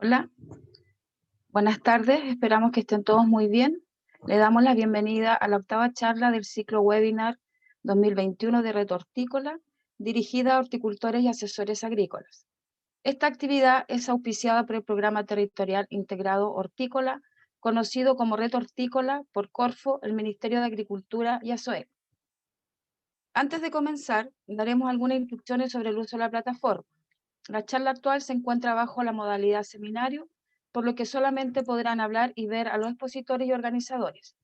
Hola, buenas tardes, esperamos que estén todos muy bien. Le damos la bienvenida a la octava charla del ciclo webinar 2021 de Reto Hortícola, dirigida a horticultores y asesores agrícolas. Esta actividad es auspiciada por el Programa Territorial Integrado Hortícola, conocido como Reto Hortícola por Corfo, el Ministerio de Agricultura y ASOEC. Antes de comenzar, daremos algunas instrucciones sobre el uso de la plataforma. La charla actual se encuentra bajo la modalidad seminario, por lo que solamente podrán hablar y ver a los expositores y organizadores.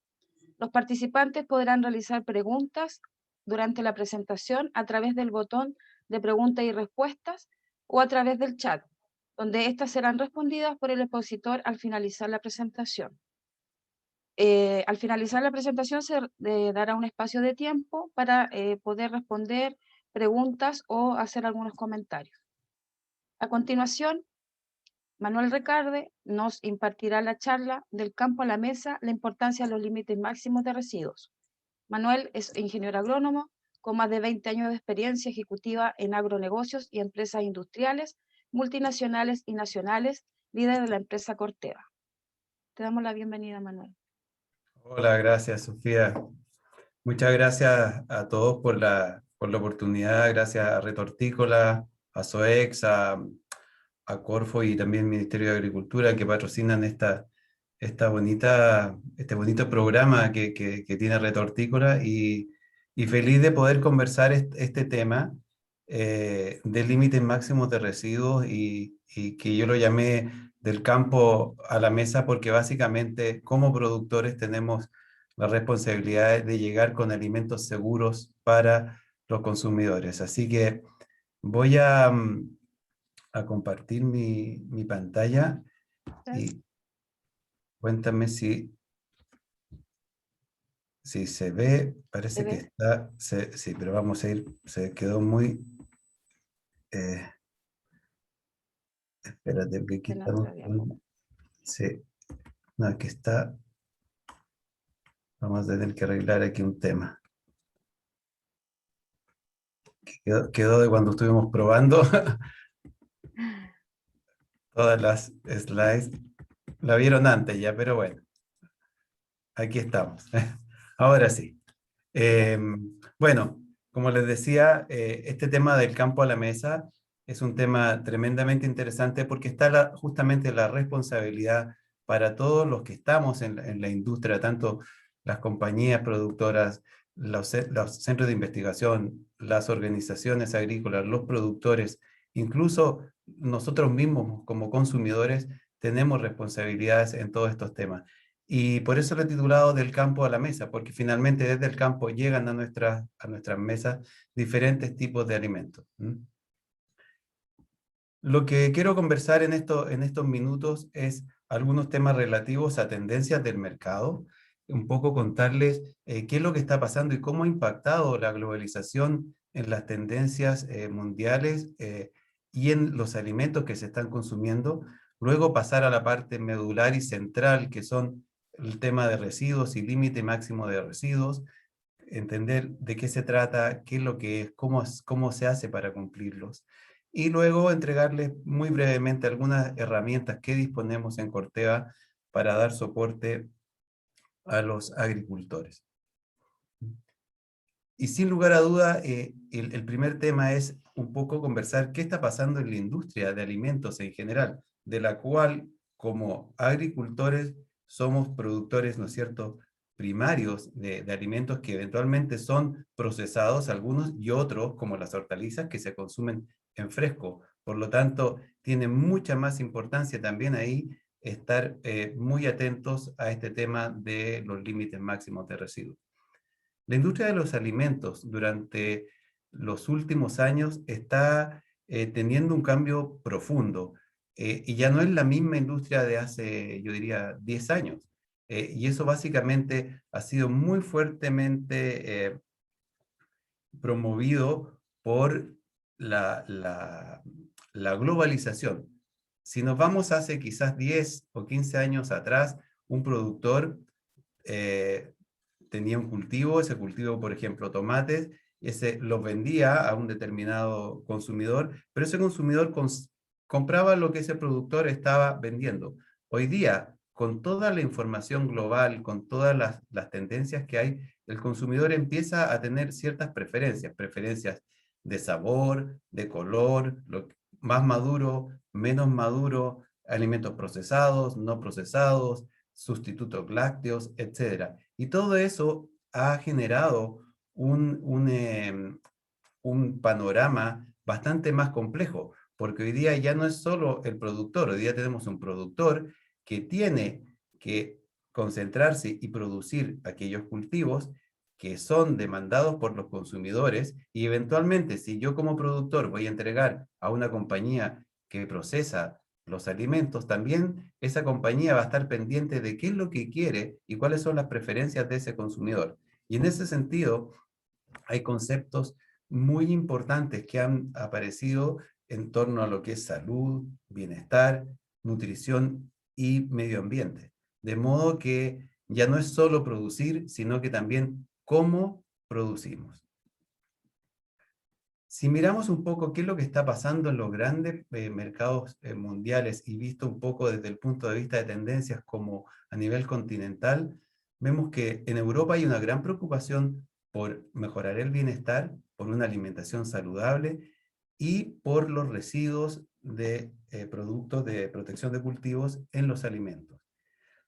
Los participantes podrán realizar preguntas durante la presentación a través del botón de preguntas y respuestas o a través del chat, donde estas serán respondidas por el expositor al finalizar la presentación. Al finalizar la presentación se dará un espacio de tiempo para poder responder preguntas o hacer algunos comentarios. A continuación, Manuel Recarde nos impartirá la charla Del campo a la mesa, la importancia de los límites máximos de residuos. Manuel es ingeniero agrónomo con más de 20 años de experiencia ejecutiva en agronegocios y empresas industriales, multinacionales y nacionales, líder de la empresa Corteva. Te damos la bienvenida, Manuel. Hola, gracias, Sofía. Muchas gracias a todos por la oportunidad, gracias a Reto Hortícola, a SOEX, a Corfo y también Ministerio de Agricultura que patrocinan este bonito programa que tiene Reto Hortícola y feliz de poder conversar este tema de límites máximos de residuos y que yo lo llamé del campo a la mesa porque básicamente como productores tenemos la responsabilidad de llegar con alimentos seguros para los consumidores. Así que voy a compartir mi pantalla y cuéntame si se ve, parece que está, sí, pero vamos a ir, se quedó muy, espérate, que aquí estamos, sí, no, aquí está, vamos a tener que arreglar aquí un tema. Quedó de cuando estuvimos probando todas las slides, la vieron antes ya, pero bueno, aquí estamos. Ahora sí. Bueno, como les decía, este tema del campo a la mesa es un tema tremendamente interesante porque está justamente la responsabilidad para todos los que estamos en la industria, tanto las compañías productoras, los centros de investigación, las organizaciones agrícolas, los productores, incluso nosotros mismos como consumidores tenemos responsabilidades en todos estos temas. Y por eso lo he titulado Del campo a la mesa, porque finalmente desde el campo llegan a nuestras mesas diferentes tipos de alimentos. Lo que quiero conversar en estos minutos es algunos temas relativos a tendencias del mercado, un poco contarles qué es lo que está pasando y cómo ha impactado la globalización en las tendencias mundiales y en los alimentos que se están consumiendo. Luego pasar a la parte medular y central, que son el tema de residuos y límite máximo de residuos, entender de qué se trata, qué es lo que es, cómo se hace para cumplirlos. Y luego entregarles muy brevemente algunas herramientas que disponemos en Corteva para dar soporte a los agricultores. Y sin lugar a duda, el primer tema es un poco conversar qué está pasando en la industria de alimentos en general, de la cual como agricultores somos productores, ¿no es cierto?, primarios de alimentos que eventualmente son procesados, algunos y otros, como las hortalizas, que se consumen en fresco. Por lo tanto, tiene mucha más importancia también ahí estar muy atentos a este tema de los límites máximos de residuos. La industria de los alimentos durante los últimos años está teniendo un cambio profundo y ya no es la misma industria de hace, yo diría, 10 años. Y eso básicamente ha sido muy fuertemente promovido por la globalización. Si nos vamos hace quizás 10 o 15 años atrás, un productor tenía un cultivo, ese cultivo, por ejemplo, tomates, ese los vendía a un determinado consumidor, pero ese consumidor compraba lo que ese productor estaba vendiendo. Hoy día, con toda la información global, con todas las tendencias que hay, el consumidor empieza a tener ciertas preferencias de sabor, de color, más maduro, menos maduro, alimentos procesados, no procesados, sustitutos lácteos, etc. Y todo eso ha generado un panorama bastante más complejo, porque hoy día ya no es solo el productor, hoy día tenemos un productor que tiene que concentrarse y producir aquellos cultivos que son demandados por los consumidores y eventualmente si yo como productor voy a entregar a una compañía que procesa los alimentos, también esa compañía va a estar pendiente de qué es lo que quiere y cuáles son las preferencias de ese consumidor. Y en ese sentido, hay conceptos muy importantes que han aparecido en torno a lo que es salud, bienestar, nutrición y medio ambiente. De modo que ya no es solo producir, sino que también cómo producimos. Si miramos un poco qué es lo que está pasando en los grandes mercados mundiales y visto un poco desde el punto de vista de tendencias como a nivel continental, vemos que en Europa hay una gran preocupación por mejorar el bienestar, por una alimentación saludable y por los residuos de productos de protección de cultivos en los alimentos.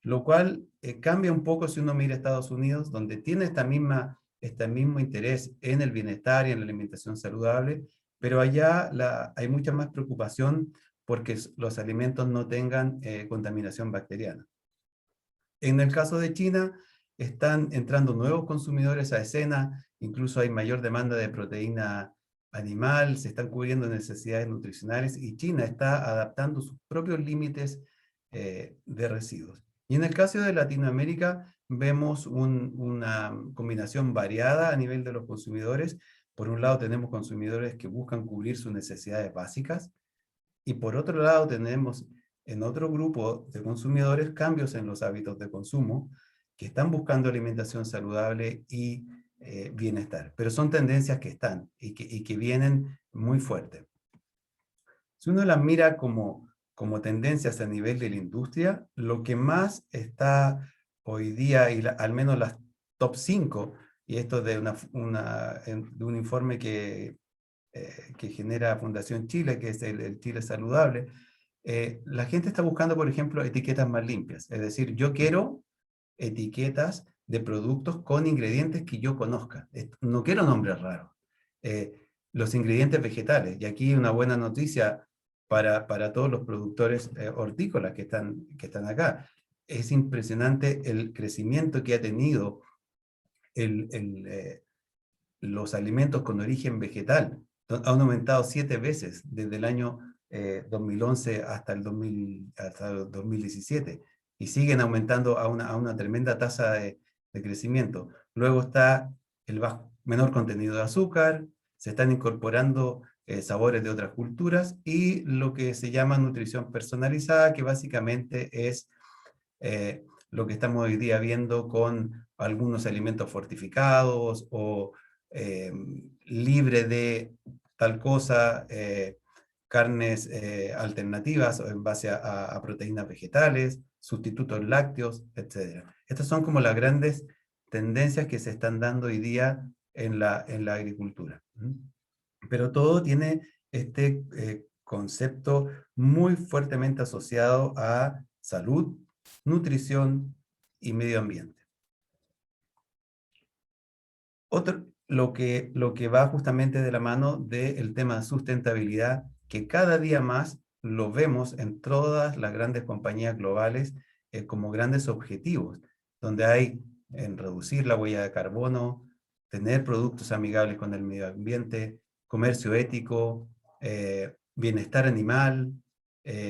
Lo cual cambia un poco si uno mira a Estados Unidos, donde tiene este mismo interés en el bienestar y en la alimentación saludable, pero allá hay mucha más preocupación porque los alimentos no tengan contaminación bacteriana. En el caso de China, están entrando nuevos consumidores a escena, incluso hay mayor demanda de proteína animal, se están cubriendo necesidades nutricionales y China está adaptando sus propios límites de residuos. Y en el caso de Latinoamérica, vemos una combinación variada a nivel de los consumidores. Por un lado tenemos consumidores que buscan cubrir sus necesidades básicas y por otro lado tenemos en otro grupo de consumidores cambios en los hábitos de consumo que están buscando alimentación saludable y bienestar. Pero son tendencias que están y que vienen muy fuertes. Si uno las mira como tendencias a nivel de la industria, lo que más está hoy día, y al menos las top 5, y esto de un informe que genera Fundación Chile, que es el Chile Saludable, la gente está buscando, por ejemplo, etiquetas más limpias. Es decir, yo quiero etiquetas de productos con ingredientes que yo conozca. No quiero nombres raros. Los ingredientes vegetales, y aquí una buena noticia para todos los productores hortícolas que están acá. Es impresionante el crecimiento que ha tenido los alimentos con origen vegetal. Han aumentado 7 veces desde el año 2011 hasta el 2017, y siguen aumentando a una tremenda tasa de crecimiento. Luego está el menor contenido de azúcar, se están incorporando sabores de otras culturas, y lo que se llama nutrición personalizada, que básicamente es lo que estamos hoy día viendo con algunos alimentos fortificados o libre de tal cosa, carnes alternativas en base a proteínas vegetales, sustitutos lácteos, etc. Estas son como las grandes tendencias que se están dando hoy día en la agricultura. Pero todo tiene este concepto muy fuertemente asociado a salud, nutrición y medio ambiente. Lo que va justamente de la mano del tema de sustentabilidad, que cada día más lo vemos en todas las grandes compañías globales como grandes objetivos, donde hay en reducir la huella de carbono, tener productos amigables con el medio ambiente, comercio ético, bienestar animal,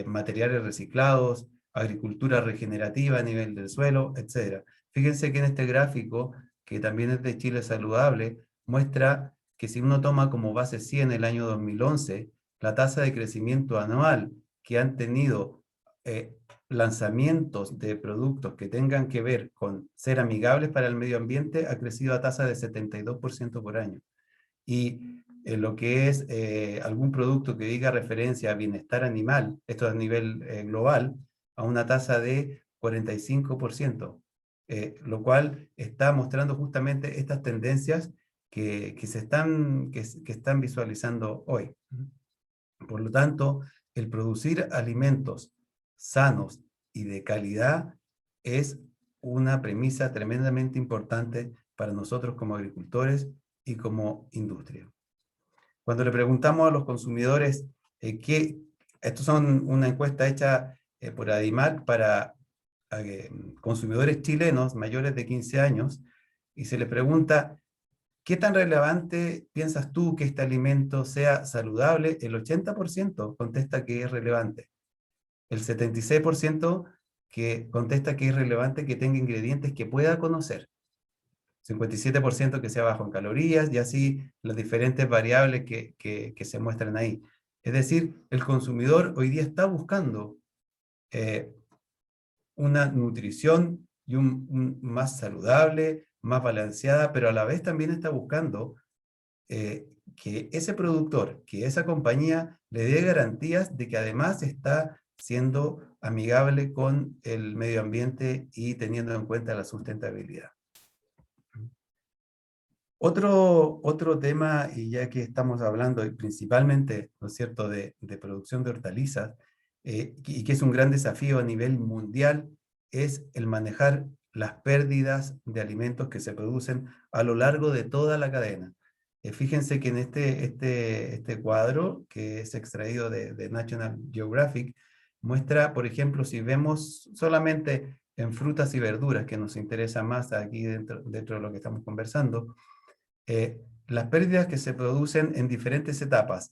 materiales reciclados, agricultura regenerativa a nivel del suelo, etc. Fíjense que en este gráfico, que también es de Chile Saludable, muestra que si uno toma como base 100 el año 2011, la tasa de crecimiento anual que han tenido lanzamientos de productos que tengan que ver con ser amigables para el medio ambiente ha crecido a tasa de 72% por año. Y lo que es algún producto que diga referencia a bienestar animal, esto a nivel global, a una tasa de 45%, lo cual está mostrando justamente estas tendencias que están visualizando hoy. Por lo tanto, el producir alimentos sanos y de calidad es una premisa tremendamente importante para nosotros como agricultores y como industria. Cuando le preguntamos a los consumidores, estos son una encuesta hecha por ADIMAC para consumidores chilenos mayores de 15 años, y se les pregunta, ¿qué tan relevante piensas tú que este alimento sea saludable? El 80% contesta que es relevante. El 76% que contesta que es relevante que tenga ingredientes que pueda conocer. 57% que sea bajo en calorías, y así las diferentes variables que se muestran ahí. Es decir, el consumidor hoy día está buscando una nutrición y más saludable, más balanceada, pero a la vez también está buscando que ese productor, que esa compañía le dé garantías de que además está siendo amigable con el medio ambiente y teniendo en cuenta la sustentabilidad. Otro tema, y ya que estamos hablando principalmente, ¿no es cierto?, de producción de hortalizas, y que es un gran desafío a nivel mundial, es el manejar las pérdidas de alimentos que se producen a lo largo de toda la cadena. Fíjense que en este cuadro, que es extraído de National Geographic, muestra, por ejemplo, si vemos solamente en frutas y verduras, que nos interesa más aquí dentro de lo que estamos conversando, las pérdidas que se producen en diferentes etapas,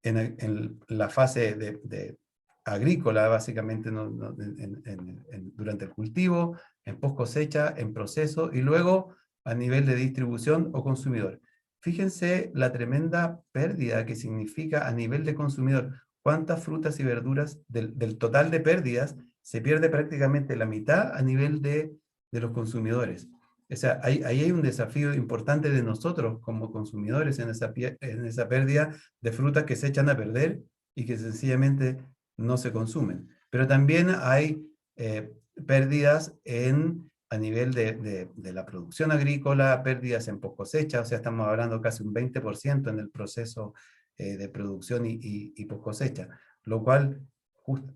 en la fase de agrícola, básicamente durante el cultivo, en post cosecha, en proceso, y luego a nivel de distribución o consumidor. Fíjense la tremenda pérdida que significa a nivel de consumidor. ¿Cuántas frutas y verduras del total de pérdidas se pierde prácticamente la mitad a nivel de los consumidores? O sea, ahí hay un desafío importante de nosotros como consumidores en esa pérdida de frutas que se echan a perder y que sencillamente no se consumen. Pero también hay pérdidas a nivel de la producción agrícola, pérdidas en post cosecha, o sea, estamos hablando casi un 20% en el proceso de producción y post cosecha, lo cual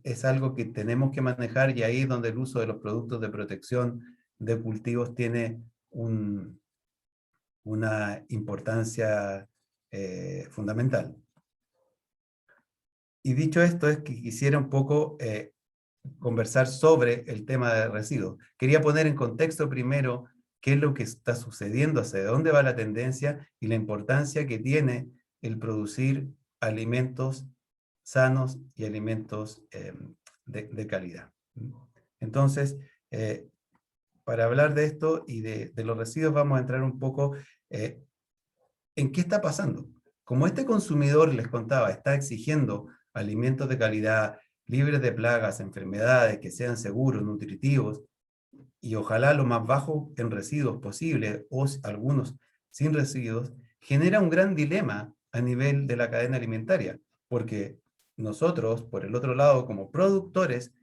es algo que tenemos que manejar, y ahí es donde el uso de los productos de protección de cultivos tiene una importancia fundamental. Y dicho esto, es que quisiera un poco conversar sobre el tema de residuos. Quería poner en contexto primero qué es lo que está sucediendo, hacia dónde va la tendencia y la importancia que tiene el producir alimentos sanos y alimentos de calidad. Entonces, para hablar de esto y de los residuos, vamos a entrar un poco en qué está pasando. Como este consumidor, les contaba, está exigiendo alimentos de calidad, libres de plagas, enfermedades, que sean seguros, nutritivos, y ojalá lo más bajo en residuos posible, o algunos sin residuos, genera un gran dilema a nivel de la cadena alimentaria, porque nosotros, por el otro lado, como productores,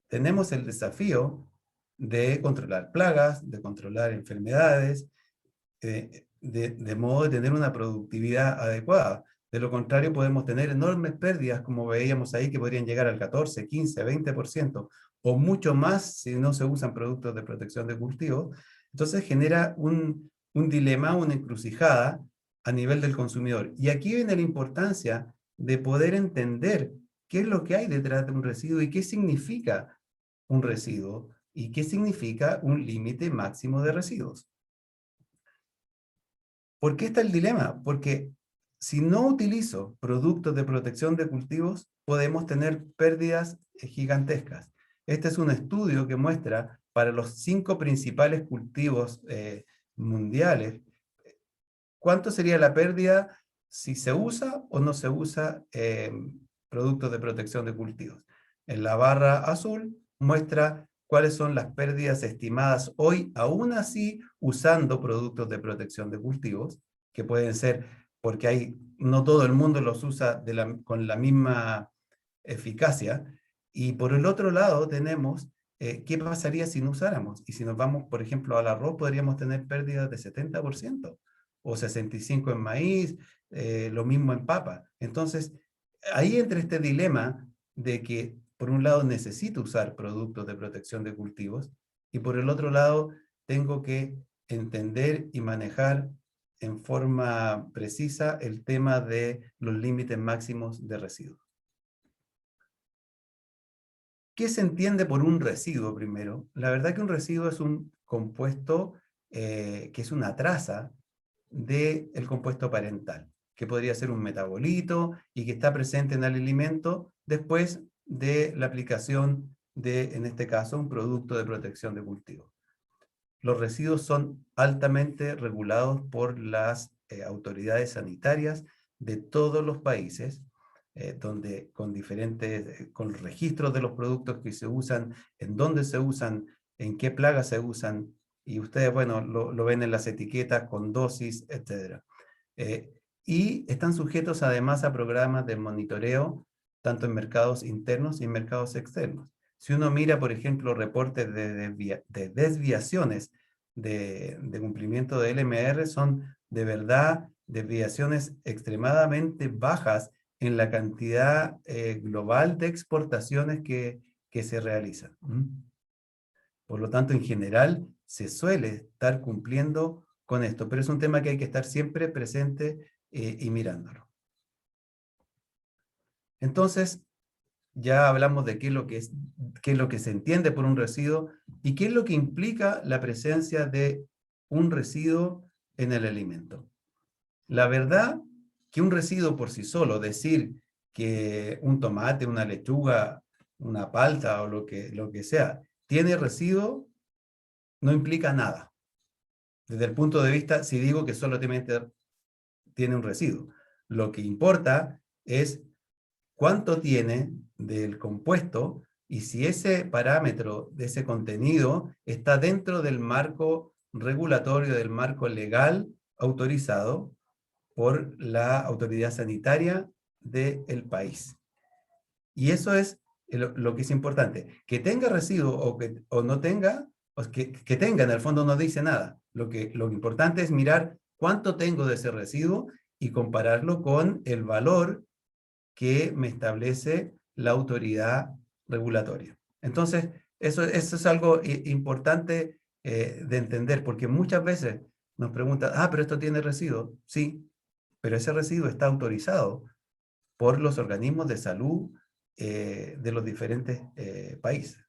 tenemos el desafío de controlar plagas, de controlar enfermedades, de modo de tener una productividad adecuada. De lo contrario, podemos tener enormes pérdidas, como veíamos ahí, que podrían llegar al 14, 15, 20%, o mucho más si no se usan productos de protección de cultivo. Entonces genera un dilema, una encrucijada a nivel del consumidor. Y aquí viene la importancia de poder entender qué es lo que hay detrás de un residuo y qué significa un residuo y qué significa un límite máximo de residuos. ¿Por qué está el dilema? Porque si no utilizo productos de protección de cultivos, podemos tener pérdidas gigantescas. Este es un estudio que muestra para los 5 principales cultivos mundiales, ¿cuánto sería la pérdida si se usa o no se usa productos de protección de cultivos? En la barra azul muestra cuáles son las pérdidas estimadas hoy, aún así usando productos de protección de cultivos, que pueden ser, porque no todo el mundo los usa con la misma eficacia, y por el otro lado tenemos qué pasaría si no usáramos, y si nos vamos, por ejemplo, al arroz, podríamos tener pérdidas de 70%, o 65% en maíz, lo mismo en papa. Entonces, ahí entra este dilema de que, por un lado, necesito usar productos de protección de cultivos, y por el otro lado, tengo que entender y manejar en forma precisa el tema de los límites máximos de residuos. ¿Qué se entiende por un residuo primero? La verdad que un residuo es un compuesto que es una traza del compuesto parental, que podría ser un metabolito y que está presente en el alimento después de la aplicación de, en este caso, un producto de protección de cultivo. Los residuos son altamente regulados por las autoridades sanitarias de todos los países, donde con registros de los productos que se usan, en dónde se usan, en qué plagas se usan, y ustedes, bueno, lo ven en las etiquetas con dosis, etc. Y están sujetos además a programas de monitoreo, tanto en mercados internos y en mercados externos. Si uno mira, por ejemplo, reportes de desviaciones de cumplimiento de LMR, son de verdad desviaciones extremadamente bajas en la cantidad global de exportaciones que se realizan. Por lo tanto, en general, se suele estar cumpliendo con esto, pero es un tema que hay que estar siempre presente y mirándolo. Entonces, ya hablamos de qué es lo que se entiende por un residuo y qué es lo que implica la presencia de un residuo en el alimento. La verdad que un residuo por sí solo, decir que un tomate, una lechuga, una palta o lo que sea, tiene residuo, no implica nada. Desde el punto de vista, si digo que solamente tiene un residuo, lo que importa es cuánto tiene del compuesto y si ese parámetro de ese contenido está dentro del marco regulatorio, del marco legal autorizado por la autoridad sanitaria del país. Y eso es lo que es importante. Que tenga residuo o no tenga, o que tenga, en el fondo no dice nada. Lo importante es mirar cuánto tengo de ese residuo y compararlo con el valor que me establece la autoridad regulatoria. Entonces, eso es algo importante de entender, porque muchas veces nos preguntan, pero esto tiene residuos. Sí, pero ese residuo está autorizado por los organismos de salud de los diferentes países.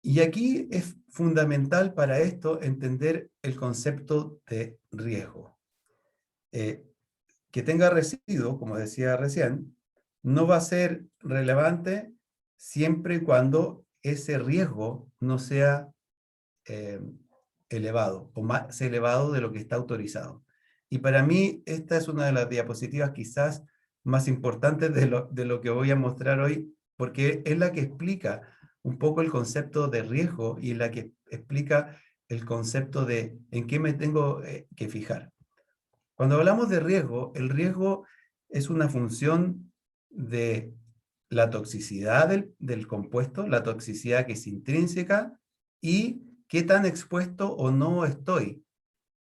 Y aquí es fundamental para esto entender el concepto de riesgo. Que tenga residuo, como decía recién, no va a ser relevante siempre y cuando ese riesgo no sea elevado o más elevado de lo que está autorizado. Y para mí esta es una de las diapositivas quizás más importantes de lo que voy a mostrar hoy, porque es la que explica un poco el concepto de riesgo y la que explica el concepto de en qué me tengo que fijar. Cuando hablamos de riesgo, el riesgo es una función de la toxicidad del compuesto, la toxicidad que es intrínseca y qué tan expuesto o no estoy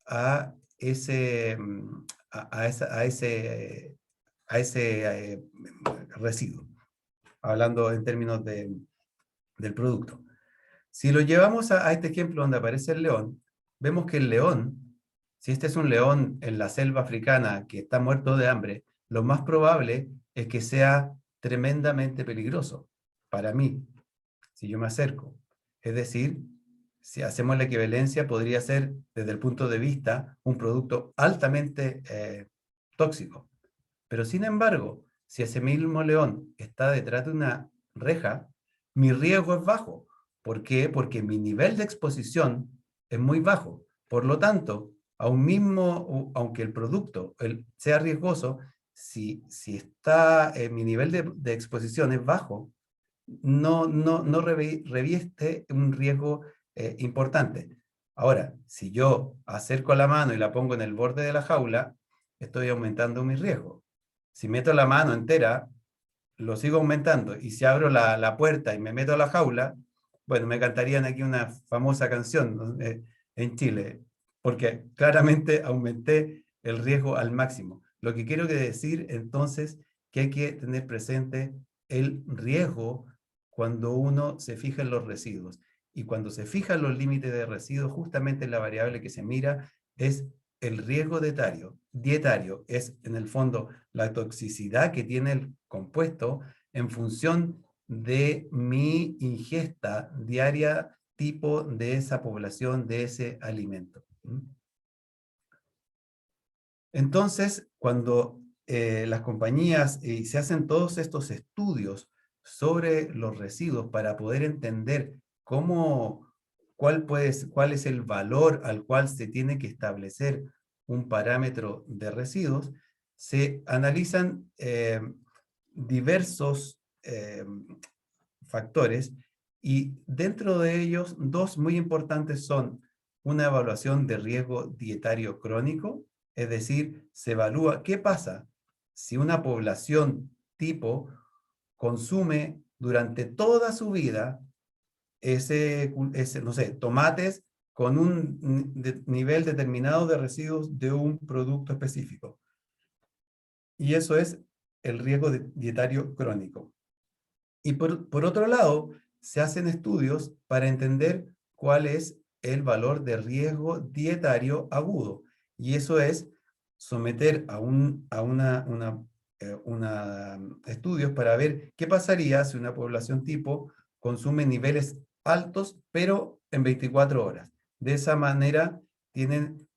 a ese, a ese residuo, hablando en términos del producto. Si lo llevamos a este ejemplo donde aparece el león, vemos que el león, si este es un león en la selva africana que está muerto de hambre, lo más probable es que sea tremendamente peligroso para mí, si yo me acerco. Es decir, si hacemos la equivalencia, podría ser, desde el punto de vista, un producto altamente tóxico. Pero sin embargo, si ese mismo león está detrás de una reja, mi riesgo es bajo. ¿Por qué? Porque mi nivel de exposición es muy bajo. Por lo tanto, aunque el producto sea riesgoso, si está mi nivel de exposición es bajo, no revieste un riesgo importante. Ahora, si yo acerco la mano y la pongo en el borde de la jaula, estoy aumentando mi riesgo. Si meto la mano entera, lo sigo aumentando. Y si abro la puerta y me meto a la jaula, bueno, me cantarían aquí una famosa canción, ¿no? En Chile, porque claramente aumenté el riesgo al máximo. Lo que quiero decir entonces que hay que tener presente el riesgo cuando uno se fija en los residuos. Y cuando se fijan los límites de residuos, justamente la variable que se mira es el riesgo dietario. Dietario es, en el fondo, la toxicidad que tiene el compuesto en función de mi ingesta diaria tipo de esa población, de ese alimento. Entonces, cuando las compañías se hacen todos estos estudios sobre los residuos para poder entender cuál es el valor al cual se tiene que establecer un parámetro de residuos, se analizan diversos factores y dentro de ellos dos muy importantes son una evaluación de riesgo dietario crónico, es decir, se evalúa qué pasa si una población tipo consume durante toda su vida no sé, tomates con un nivel determinado de residuos de un producto específico. Y eso es el riesgo dietario crónico. Y por otro lado, se hacen estudios para entender cuál es el valor de riesgo dietario agudo. Y eso es someter a estudios para ver qué pasaría si una población tipo consume niveles altos, pero en 24 horas. De esa manera tienen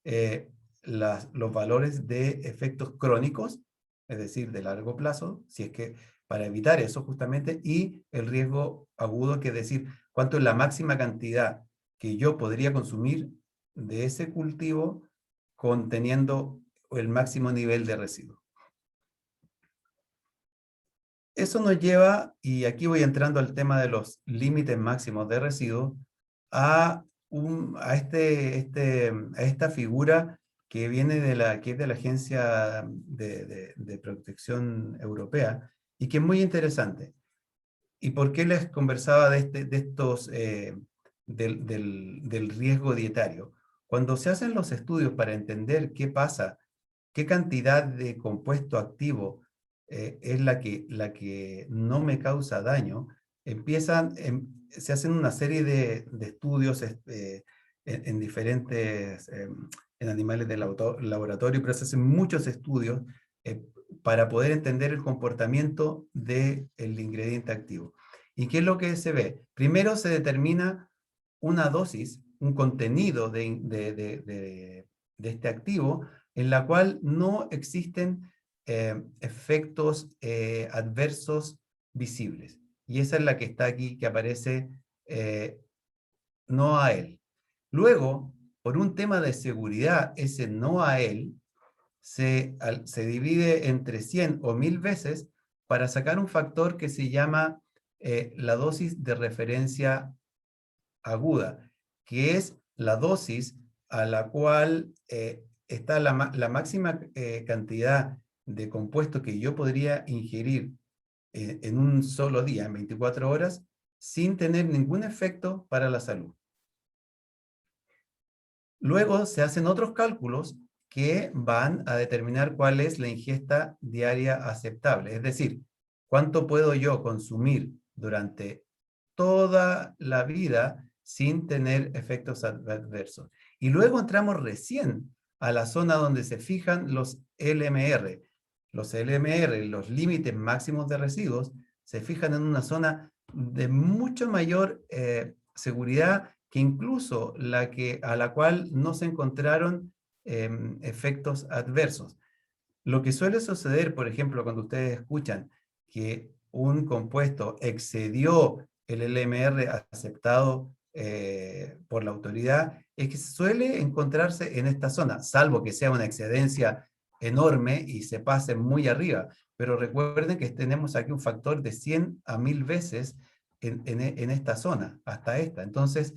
los valores de efectos crónicos, es decir, de largo plazo, si es que para evitar eso justamente, y el riesgo agudo, que es decir, cuánto es la máxima cantidad que yo podría consumir de ese cultivo conteniendo el máximo nivel de residuo. Eso nos lleva, y aquí voy entrando al tema de los límites máximos de residuos, a esta figura que viene que es de la Agencia de Protección Europea, y que es muy interesante. ¿Y por qué les conversaba del riesgo dietario? Cuando se hacen los estudios para entender qué pasa, qué cantidad de compuesto activo es la que no me causa daño, se hacen una serie de estudios en diferentes, en animales de laboratorio, pero se hacen muchos estudios para poder entender el comportamiento del ingrediente activo. ¿Y qué es lo que se ve? Primero se determina una dosis, un contenido de este activo, en la cual no existen efectos adversos visibles. Y esa es la que está aquí, que aparece no a él. Luego, por un tema de seguridad, ese no a él se divide entre 100 o 1000 veces para sacar un factor que se llama la dosis de referencia aguda, que es la dosis a la cual está la máxima cantidad de compuesto que yo podría ingerir en un solo día, en 24 horas, sin tener ningún efecto para la salud. Luego se hacen otros cálculos que van a determinar cuál es la ingesta diaria aceptable. Es decir, cuánto puedo yo consumir durante toda la vida sin tener efectos adversos. Y luego entramos recién a la zona donde se fijan los LMR. Los LMR, los límites máximos de residuos, se fijan en una zona de mucho mayor seguridad que incluso a la cual no se encontraron efectos adversos. Lo que suele suceder, por ejemplo, cuando ustedes escuchan que un compuesto excedió el LMR aceptado por la autoridad, es que suele encontrarse en esta zona, salvo que sea una excedencia enorme y se pase muy arriba. Pero recuerden que tenemos aquí un factor de 100 a 1000 veces en esta zona, hasta esta. Entonces,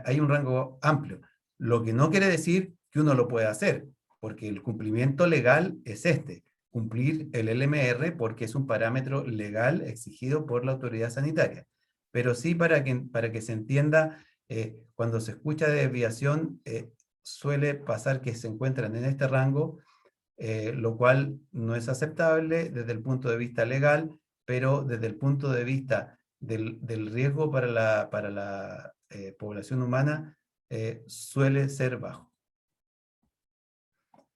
hay un rango amplio. Lo que no quiere decir que uno lo pueda hacer, porque el cumplimiento legal es cumplir el LMR porque es un parámetro legal exigido por la autoridad sanitaria. Pero sí para que se entienda, cuando se escucha de desviación, suele pasar que se encuentran en este rango, lo cual no es aceptable desde el punto de vista legal, pero desde el punto de vista del riesgo para la población humana, suele ser bajo.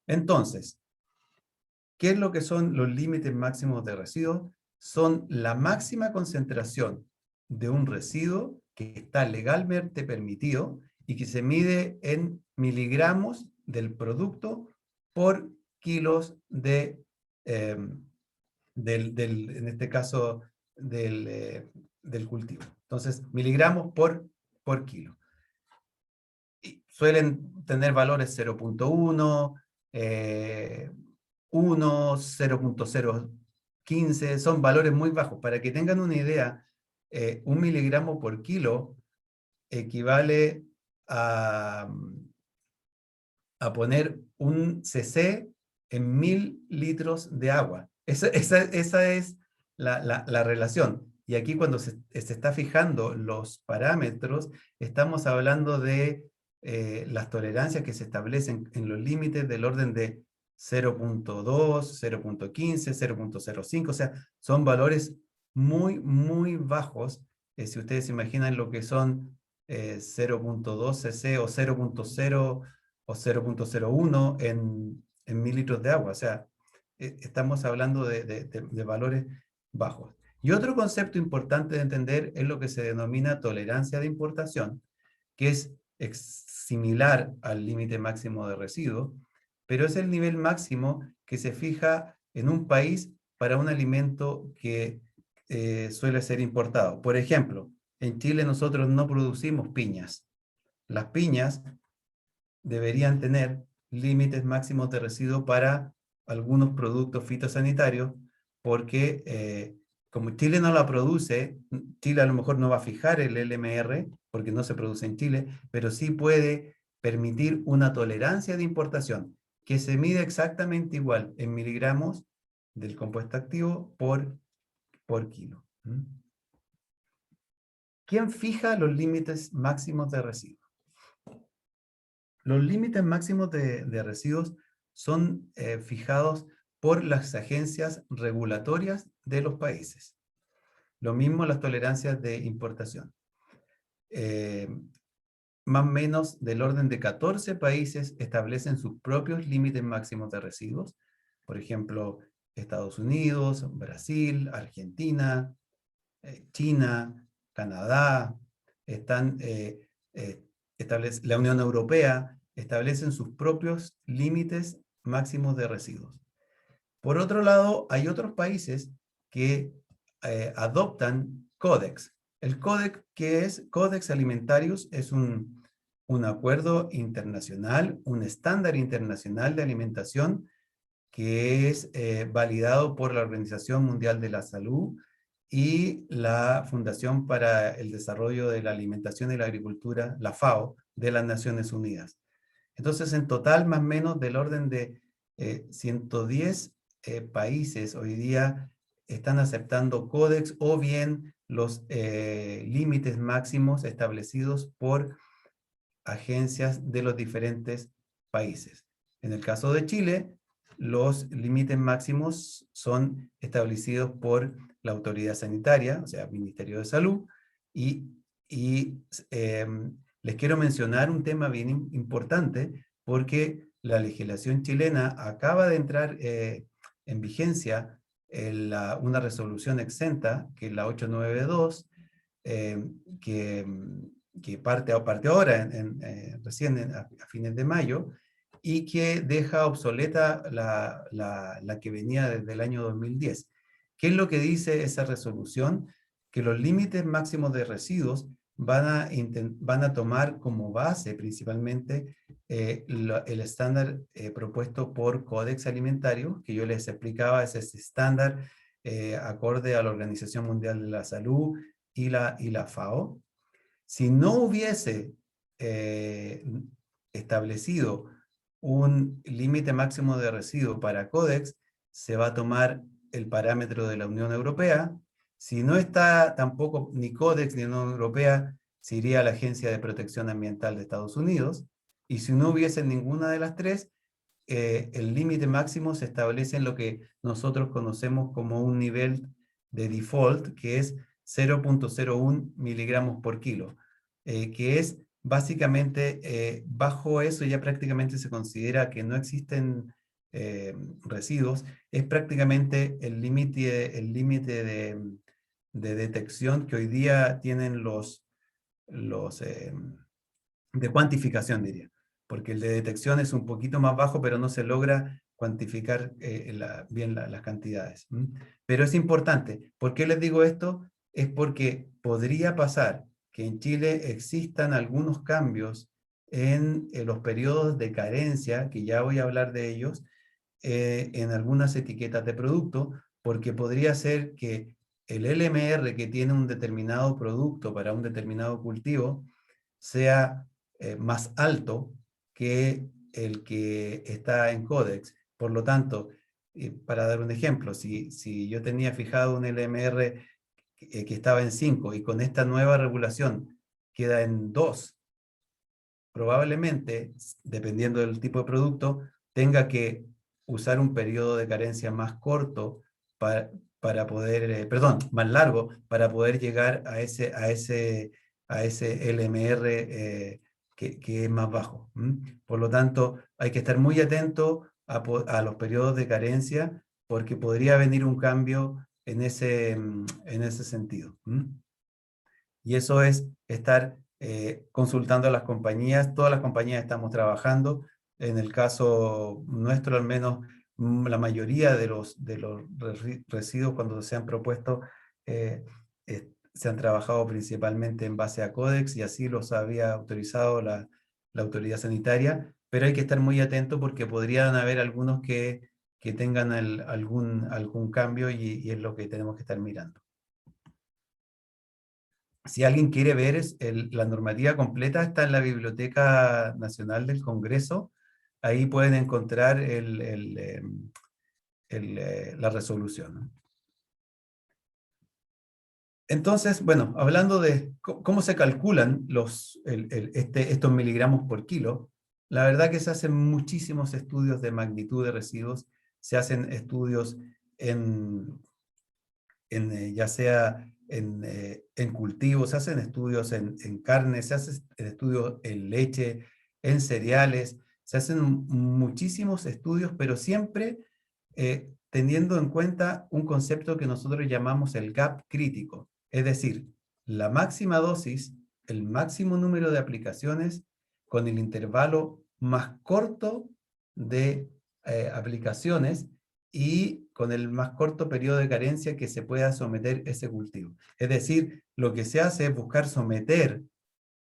Entonces, ¿qué es lo que son los límites máximos de residuos? Son la máxima concentración de un residuo que está legalmente permitido y que se mide en miligramos del producto por kilos en este caso, del cultivo. Entonces, miligramos por kilo. Y suelen tener valores 0.1, 1, 0.015, son valores muy bajos. Para que tengan una idea, 1 miligramo por kilo equivale a poner un cc en 1000 litros de agua. Esa es la relación. Y aquí cuando se está fijando los parámetros, estamos hablando de las tolerancias que se establecen en los límites del orden de 0.2, 0.15, 0.05, o sea, son valores muy, muy bajos. Si ustedes imaginan lo que son 0.2 cc o 0.0 o 0.01 en 1000 litros de agua. O sea, estamos hablando de valores bajos. Y otro concepto importante de entender es lo que se denomina tolerancia de importación, que es similar al límite máximo de residuos, pero es el nivel máximo que se fija en un país para un alimento que suele ser importado. Por ejemplo, en Chile nosotros no producimos piñas. Las piñas deberían tener límites máximos de residuo para algunos productos fitosanitarios, porque como Chile no la produce, Chile a lo mejor no va a fijar el LMR, porque no se produce en Chile, pero sí puede permitir una tolerancia de importación, que se mide exactamente igual en miligramos del compuesto activo por kilo. ¿Quién fija los límites máximos de residuo? Los límites máximos de residuos son fijados por las agencias regulatorias de los países. Lo mismo las tolerancias de importación. Más o menos del orden de 14 países establecen sus propios límites máximos de residuos. Por ejemplo, Estados Unidos, Brasil, Argentina, China, Canadá, la Unión Europea establecen sus propios límites máximos de residuos. Por otro lado, hay otros países que adoptan códex. El códex, que es Codex Alimentarius, es un acuerdo internacional, un estándar internacional de alimentación que es validado por la Organización Mundial de la Salud y la Fundación para el Desarrollo de la Alimentación y la Agricultura, la FAO, de las Naciones Unidas. Entonces, en total, más o menos del orden de 110 países hoy día están aceptando códex o bien los límites máximos establecidos por agencias de los diferentes países. En el caso de Chile, los límites máximos son establecidos por la autoridad sanitaria, o sea, Ministerio de Salud, y les quiero mencionar un tema bien importante, porque la legislación chilena acaba de entrar en vigencia una resolución exenta, que es la 892, que parte ahora, recién a fines de mayo, y que deja obsoleta la que venía desde el año 2010. ¿Qué es lo que dice esa resolución? Que los límites máximos de residuos van a tomar como base principalmente el estándar propuesto por Codex Alimentario, que yo les explicaba, es ese estándar acorde a la Organización Mundial de la Salud y la FAO. Si no hubiese establecido un límite máximo de residuos para Codex, se va a tomar el parámetro de la Unión Europea. Si no está tampoco ni Codex ni Unión Europea, se iría a la Agencia de Protección Ambiental de Estados Unidos. Y si no hubiese ninguna de las tres, el límite máximo se establece en lo que nosotros conocemos como un nivel de default, que es 0.01 miligramos por kilo, que es básicamente, bajo eso ya prácticamente se considera que no existen residuos, es prácticamente el límite de detección que hoy día tienen los de cuantificación, diría, porque el de detección es un poquito más bajo, pero no se logra cuantificar bien las cantidades. Pero es importante. ¿Por qué les digo esto? Es porque podría pasar que en Chile existan algunos cambios en los periodos de carencia, que ya voy a hablar de ellos, en algunas etiquetas de producto, porque podría ser que el LMR que tiene un determinado producto para un determinado cultivo sea más alto que el que está en Codex. Por lo tanto, para dar un ejemplo, si yo tenía fijado un LMR que estaba en 5 y con esta nueva regulación queda en 2, probablemente, dependiendo del tipo de producto, tenga que usar un periodo de carencia más corto para poder, perdón, más largo, para poder llegar a ese LMR que es más bajo. Por lo tanto, hay que estar muy atento a los periodos de carencia, porque podría venir un cambio en ese sentido. Y eso es estar consultando a las compañías. Todas las compañías estamos trabajando. En el caso nuestro, al menos, la mayoría de los residuos cuando se han propuesto se han trabajado principalmente en base a Codex, y así los había autorizado la autoridad sanitaria, pero hay que estar muy atento porque podrían haber algunos que tengan algún cambio, y es lo que tenemos que estar mirando. Si alguien quiere ver la normativa completa, está en la Biblioteca Nacional del Congreso. Ahí pueden encontrar la resolución, ¿no? Entonces, bueno, hablando de cómo se calculan estos miligramos por kilo, la verdad que se hacen muchísimos estudios de magnitud de residuos, se hacen estudios ya sea en cultivos, se hacen estudios en carne, se hacen estudios en leche, en cereales, se hacen muchísimos estudios, pero siempre teniendo en cuenta un concepto que nosotros llamamos el gap crítico, es decir, la máxima dosis, el máximo número de aplicaciones con el intervalo más corto de aplicaciones y con el más corto periodo de carencia que se pueda someter ese cultivo. Es decir, lo que se hace es buscar someter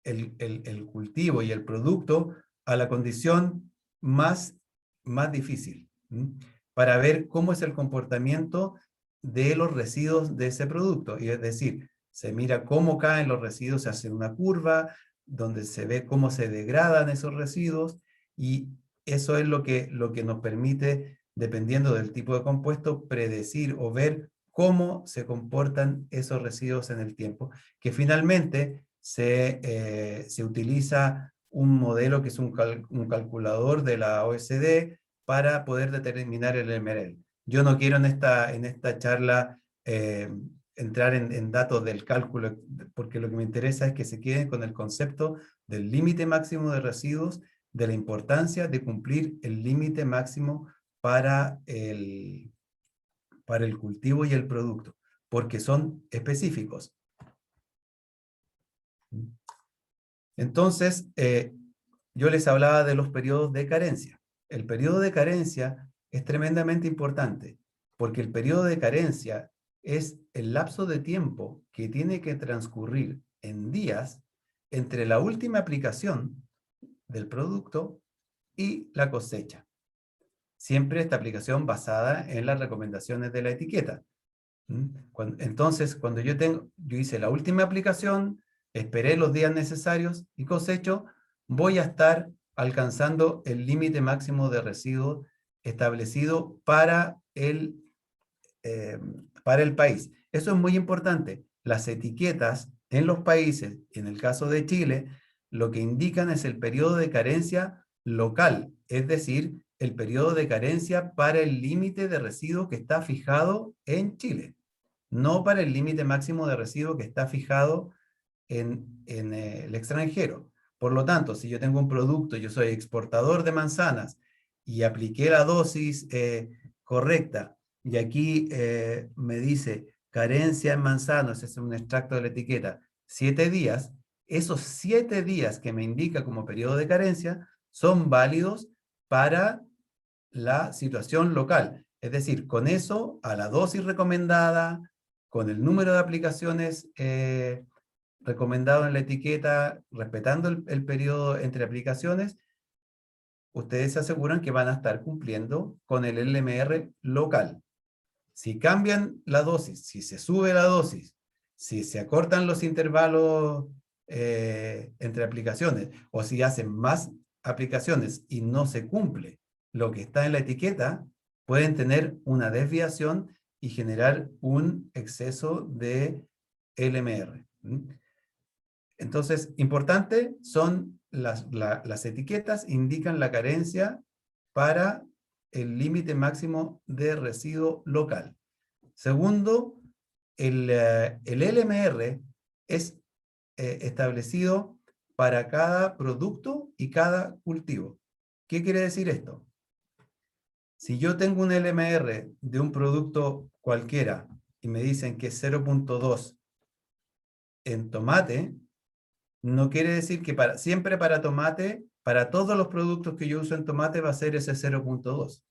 el cultivo y el producto a la condición más difícil, para ver cómo es el comportamiento de los residuos de ese producto. Y es decir, se mira cómo caen los residuos, se hace una curva donde se ve cómo se degradan esos residuos, y eso es lo que nos permite, dependiendo del tipo de compuesto, predecir o ver cómo se comportan esos residuos en el tiempo, que finalmente se utiliza un modelo que es un calculador de la OECD para poder determinar el MRL. Yo no quiero en esta charla entrar en datos del cálculo, porque lo que me interesa es que se queden con el concepto del límite máximo de residuos, de la importancia de cumplir el límite máximo para el cultivo y el producto, porque son específicos. Entonces, yo les hablaba de los periodos de carencia. El periodo de carencia es tremendamente importante, porque el periodo de carencia es el lapso de tiempo que tiene que transcurrir en días entre la última aplicación del producto y la cosecha. Siempre esta aplicación basada en las recomendaciones de la etiqueta. Entonces, cuando yo hice la última aplicación, esperé los días necesarios y cosecho, voy a estar alcanzando el límite máximo de residuos establecido para el país. Eso es muy importante. Las etiquetas en los países, en el caso de Chile, lo que indican es el periodo de carencia local, es decir, el periodo de carencia para el límite de residuos que está fijado en Chile, no para el límite máximo de residuos que está fijado en el extranjero. Por lo tanto, si yo tengo un producto, yo soy exportador de manzanas y apliqué la dosis correcta, y aquí me dice carencia en manzanos, es un extracto de la etiqueta, 7 días, esos 7 días que me indica como periodo de carencia son válidos para la situación local. Es decir, con eso, a la dosis recomendada, con el número de aplicaciones recomendado en la etiqueta, respetando el periodo entre aplicaciones, ustedes se aseguran que van a estar cumpliendo con el LMR local. Si cambian la dosis, si se sube la dosis, si se acortan los intervalos entre aplicaciones, o si hacen más aplicaciones y no se cumple lo que está en la etiqueta, pueden tener una desviación y generar un exceso de LMR. Entonces, importante son las etiquetas, indican la carencia para el límite máximo de residuo local. Segundo, el LMR es establecido para cada producto y cada cultivo. ¿Qué quiere decir esto? Si yo tengo un LMR de un producto cualquiera y me dicen que es 0.2 en tomate, no quiere decir que siempre para tomate, para todos los productos que yo uso en tomate va a ser ese 0.2.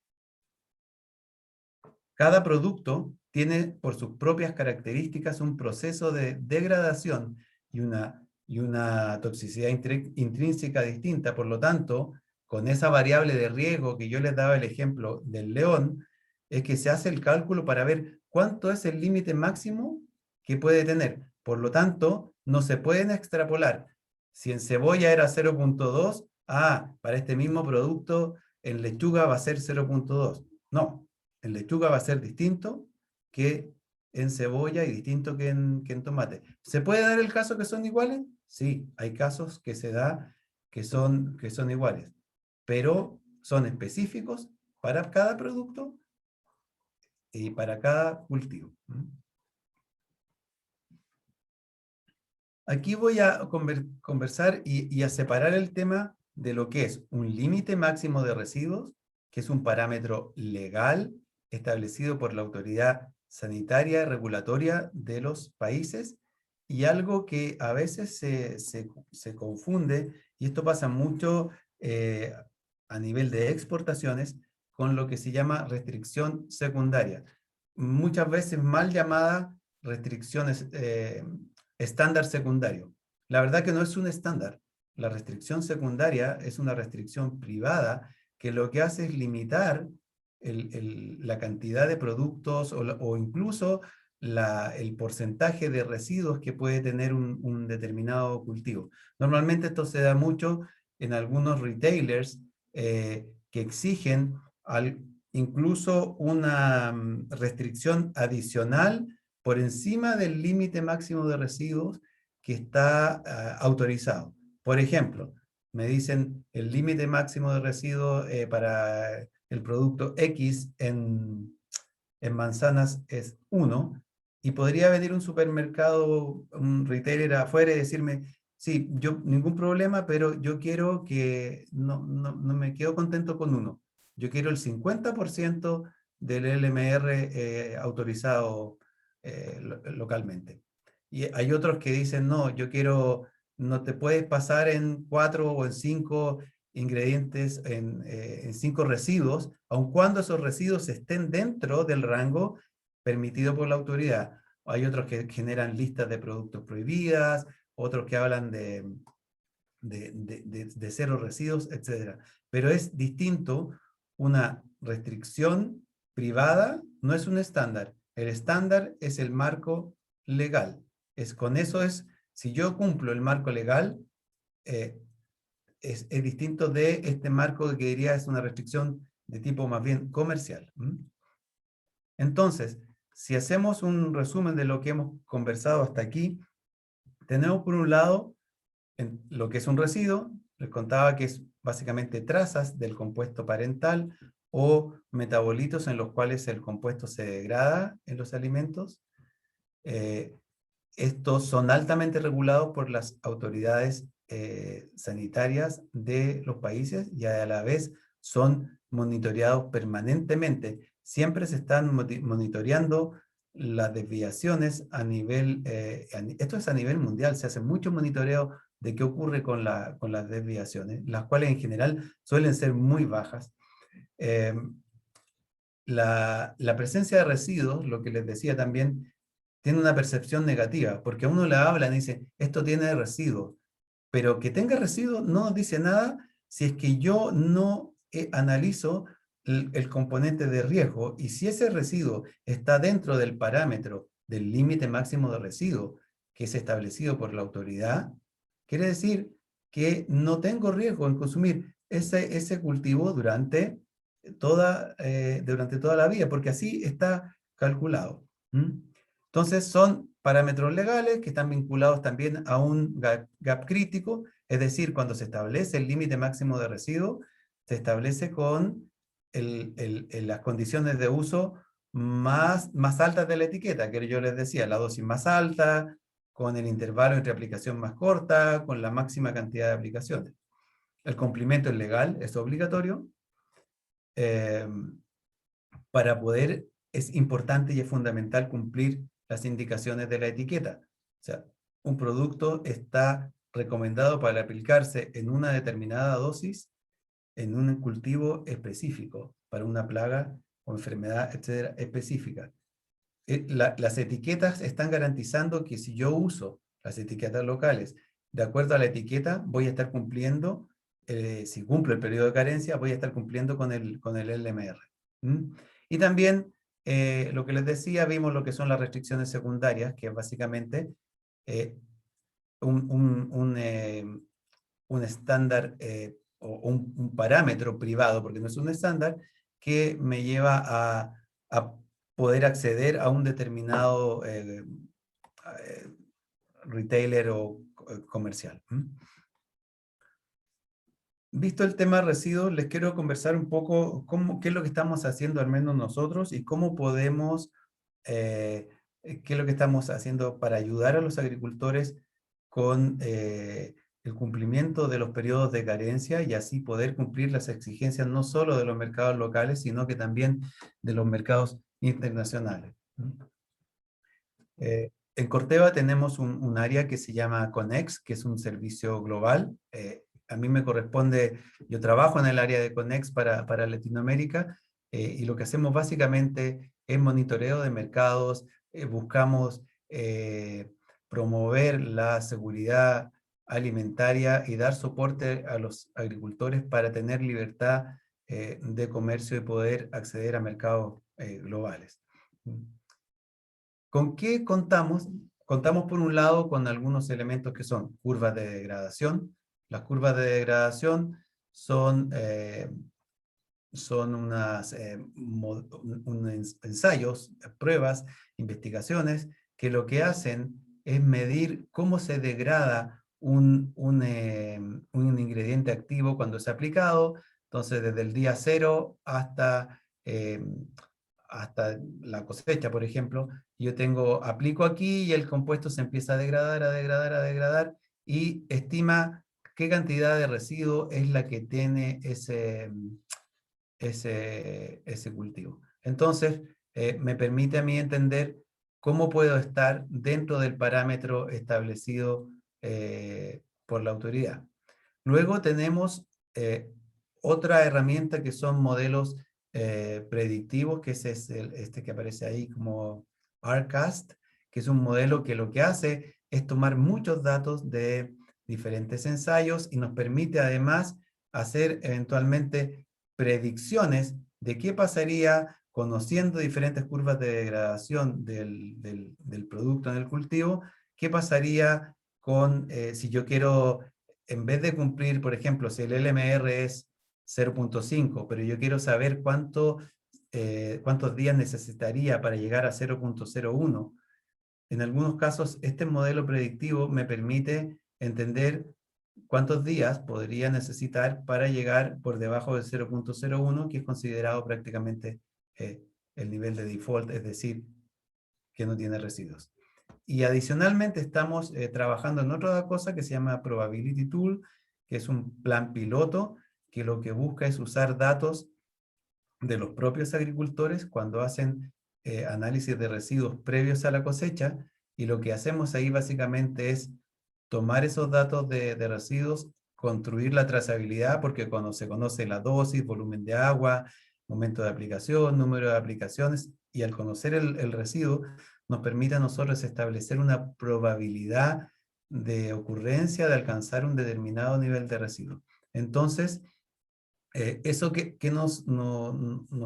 Cada producto tiene por sus propias características un proceso de degradación y una toxicidad intrínseca distinta. Por lo tanto, con esa variable de riesgo que yo les daba el ejemplo del león, es que se hace el cálculo para ver cuánto es el límite máximo que puede tener. Por lo tanto, no se pueden extrapolar. Si en cebolla era 0.2, para este mismo producto en lechuga va a ser 0.2. No, en lechuga va a ser distinto que en cebolla y distinto que en tomate. ¿Se puede dar el caso que son iguales? Sí, hay casos que se da que son iguales, pero son específicos para cada producto y para cada cultivo. Aquí voy a conversar y a separar el tema de lo que es un límite máximo de residuos, que es un parámetro legal establecido por la autoridad sanitaria y regulatoria de los países, y algo que a veces se confunde, y esto pasa mucho a nivel de exportaciones, con lo que se llama restricción secundaria. Muchas veces mal llamada restricciones estándar secundario. La verdad que no es un estándar. La restricción secundaria es una restricción privada que lo que hace es limitar la cantidad de productos o incluso el porcentaje de residuos que puede tener un determinado cultivo. Normalmente esto se da mucho en algunos retailers que exigen incluso una restricción adicional por encima del límite máximo de residuos que está autorizado. Por ejemplo, me dicen el límite máximo de residuos para el producto X en manzanas es 1, y podría venir un supermercado, un retailer afuera y decirme, sí, yo ningún problema, pero yo quiero que no me quedo contento con 1. Yo quiero el 50% del LMR autorizado localmente. Y hay otros que dicen, no, yo quiero, no te puedes pasar en 4 o en 5 ingredientes, en 5 residuos, aun cuando esos residuos estén dentro del rango permitido por la autoridad. Hay otros que generan listas de productos prohibidas, otros que hablan de 0 residuos, etc. Pero es distinto una restricción privada, no es un estándar. El estándar es el marco legal. Con eso si yo cumplo el marco legal, es distinto de este marco que diría es una restricción de tipo más bien comercial. Entonces, si hacemos un resumen de lo que hemos conversado hasta aquí, tenemos por un lado lo que es un residuo. Les contaba que es básicamente trazas del compuesto parental o metabolitos en los cuales el compuesto se degrada en los alimentos. Estos son altamente regulados por las autoridades sanitarias de los países y a la vez son monitoreados permanentemente. Siempre se están monitoreando las desviaciones a nivel, esto es a nivel mundial, se hace mucho monitoreo de qué ocurre con las desviaciones, las cuales en general suelen ser muy bajas. La presencia de residuos, lo que les decía también, tiene una percepción negativa, porque a uno le hablan y dice, esto tiene residuos, pero que tenga residuos no nos dice nada si es que yo no analizo el componente de riesgo, y si ese residuo está dentro del parámetro del límite máximo de residuo que es establecido por la autoridad, quiere decir que no tengo riesgo en consumir ese cultivo durante toda la vida, porque así está calculado. Entonces son parámetros legales que están vinculados también a un gap crítico, es decir, cuando se establece el límite máximo de residuo, se establece con las condiciones de uso más altas de la etiqueta, que yo les decía, la dosis más alta, con el intervalo entre aplicación más corta, con la máxima cantidad de aplicaciones. El cumplimiento es legal, es obligatorio. Para poder, es importante y es fundamental cumplir las indicaciones de la etiqueta. O sea, un producto está recomendado para aplicarse en una determinada dosis en un cultivo específico, para una plaga o enfermedad, etcétera, específica. Las etiquetas están garantizando que si yo uso las etiquetas locales de acuerdo a la etiqueta, voy a estar cumpliendo, si cumplo el periodo de carencia, voy a estar cumpliendo con el LMR. Y también, lo que les decía, vimos lo que son las restricciones secundarias, que es básicamente un estándar o un parámetro privado, porque no es un estándar, que me lleva a poder acceder a un determinado retailer o comercial. Visto el tema residuos, les quiero conversar un poco qué es lo que estamos haciendo al menos nosotros y cómo podemos, qué es lo que estamos haciendo para ayudar a los agricultores con el cumplimiento de los periodos de carencia y así poder cumplir las exigencias no solo de los mercados locales, sino que también de los mercados internacionales. En Corteva tenemos un área que se llama Conex, que es un servicio global. A mí me corresponde, yo trabajo en el área de Conex para Latinoamérica, y lo que hacemos básicamente es monitoreo de mercados, buscamos promover la seguridad alimentaria y dar soporte a los agricultores para tener libertad de comercio y poder acceder a mercados globales. ¿Con qué contamos? Contamos por un lado con algunos elementos que son curvas de degradación. Las curvas de degradación son unos ensayos, pruebas, investigaciones, que lo que hacen es medir cómo se degrada un ingrediente activo cuando es aplicado. Entonces, desde el día 0 hasta la cosecha, por ejemplo, yo aplico aquí y el compuesto se empieza a degradar, a degradar, a degradar, y estima qué cantidad de residuo es la que tiene ese cultivo. Entonces, me permite a mí entender cómo puedo estar dentro del parámetro establecido por la autoridad. Luego tenemos otra herramienta que son modelos predictivos, que es este que aparece ahí como ARCAST, que es un modelo que lo que hace es tomar muchos datos de diferentes ensayos y nos permite además hacer eventualmente predicciones de qué pasaría conociendo diferentes curvas de degradación del producto en el cultivo, qué pasaría con si yo quiero, en vez de cumplir, por ejemplo, si el LMR es 0.5, pero yo quiero saber cuántos días necesitaría para llegar a 0.01. En algunos casos, este modelo predictivo me permite entender cuántos días podría necesitar para llegar por debajo del 0.01, que es considerado prácticamente el nivel de default, es decir, que no tiene residuos. Y adicionalmente estamos trabajando en otra cosa que se llama Probability Tool, que es un plan piloto, que lo que busca es usar datos de los propios agricultores cuando hacen análisis de residuos previos a la cosecha, y lo que hacemos ahí básicamente es tomar esos datos de residuos, construir la trazabilidad, porque cuando se conoce la dosis, volumen de agua, momento de aplicación, número de aplicaciones, y al conocer el residuo, nos permite a nosotros establecer una probabilidad de ocurrencia de alcanzar un determinado nivel de residuo. Entonces, eso que nos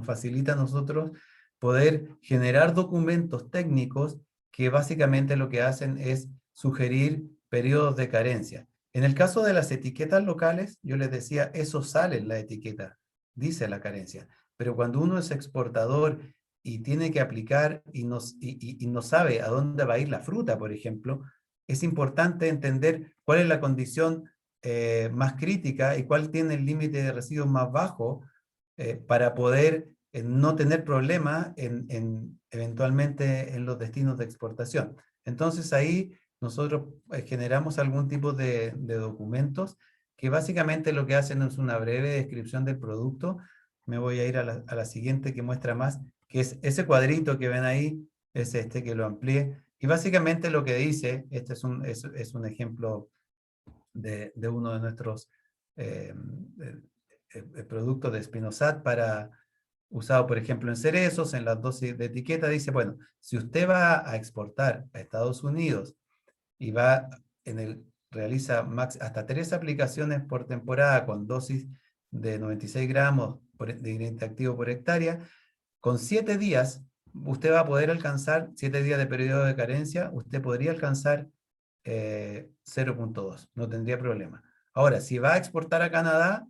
facilita a nosotros poder generar documentos técnicos que básicamente lo que hacen es sugerir periodos de carencia. En el caso de las etiquetas locales, yo les decía, eso sale en la etiqueta, dice la carencia. Pero cuando uno es exportador y tiene que aplicar y no sabe a dónde va a ir la fruta, por ejemplo, es importante entender cuál es la condición más crítica y cuál tiene el límite de residuos más bajo para poder no tener problemas eventualmente en los destinos de exportación. Entonces ahí nosotros generamos algún tipo de documentos que básicamente lo que hacen es una breve descripción del producto. Me voy a ir a la siguiente, que muestra más, que es ese cuadrito que ven ahí, es este que lo amplié. Y básicamente lo que dice, este es un ejemplo de uno de nuestros productos de Spinosad usado, por ejemplo, en cerezos, en las dosis de etiqueta, dice, bueno, si usted va a exportar a Estados Unidos y realiza hasta 3 aplicaciones por temporada con dosis de 96 gramos de ingrediente activo por hectárea, con 7 días, usted va a poder alcanzar, 7 días de periodo de carencia, usted podría alcanzar 0.2, no tendría problema. Ahora, si va a exportar a Canadá,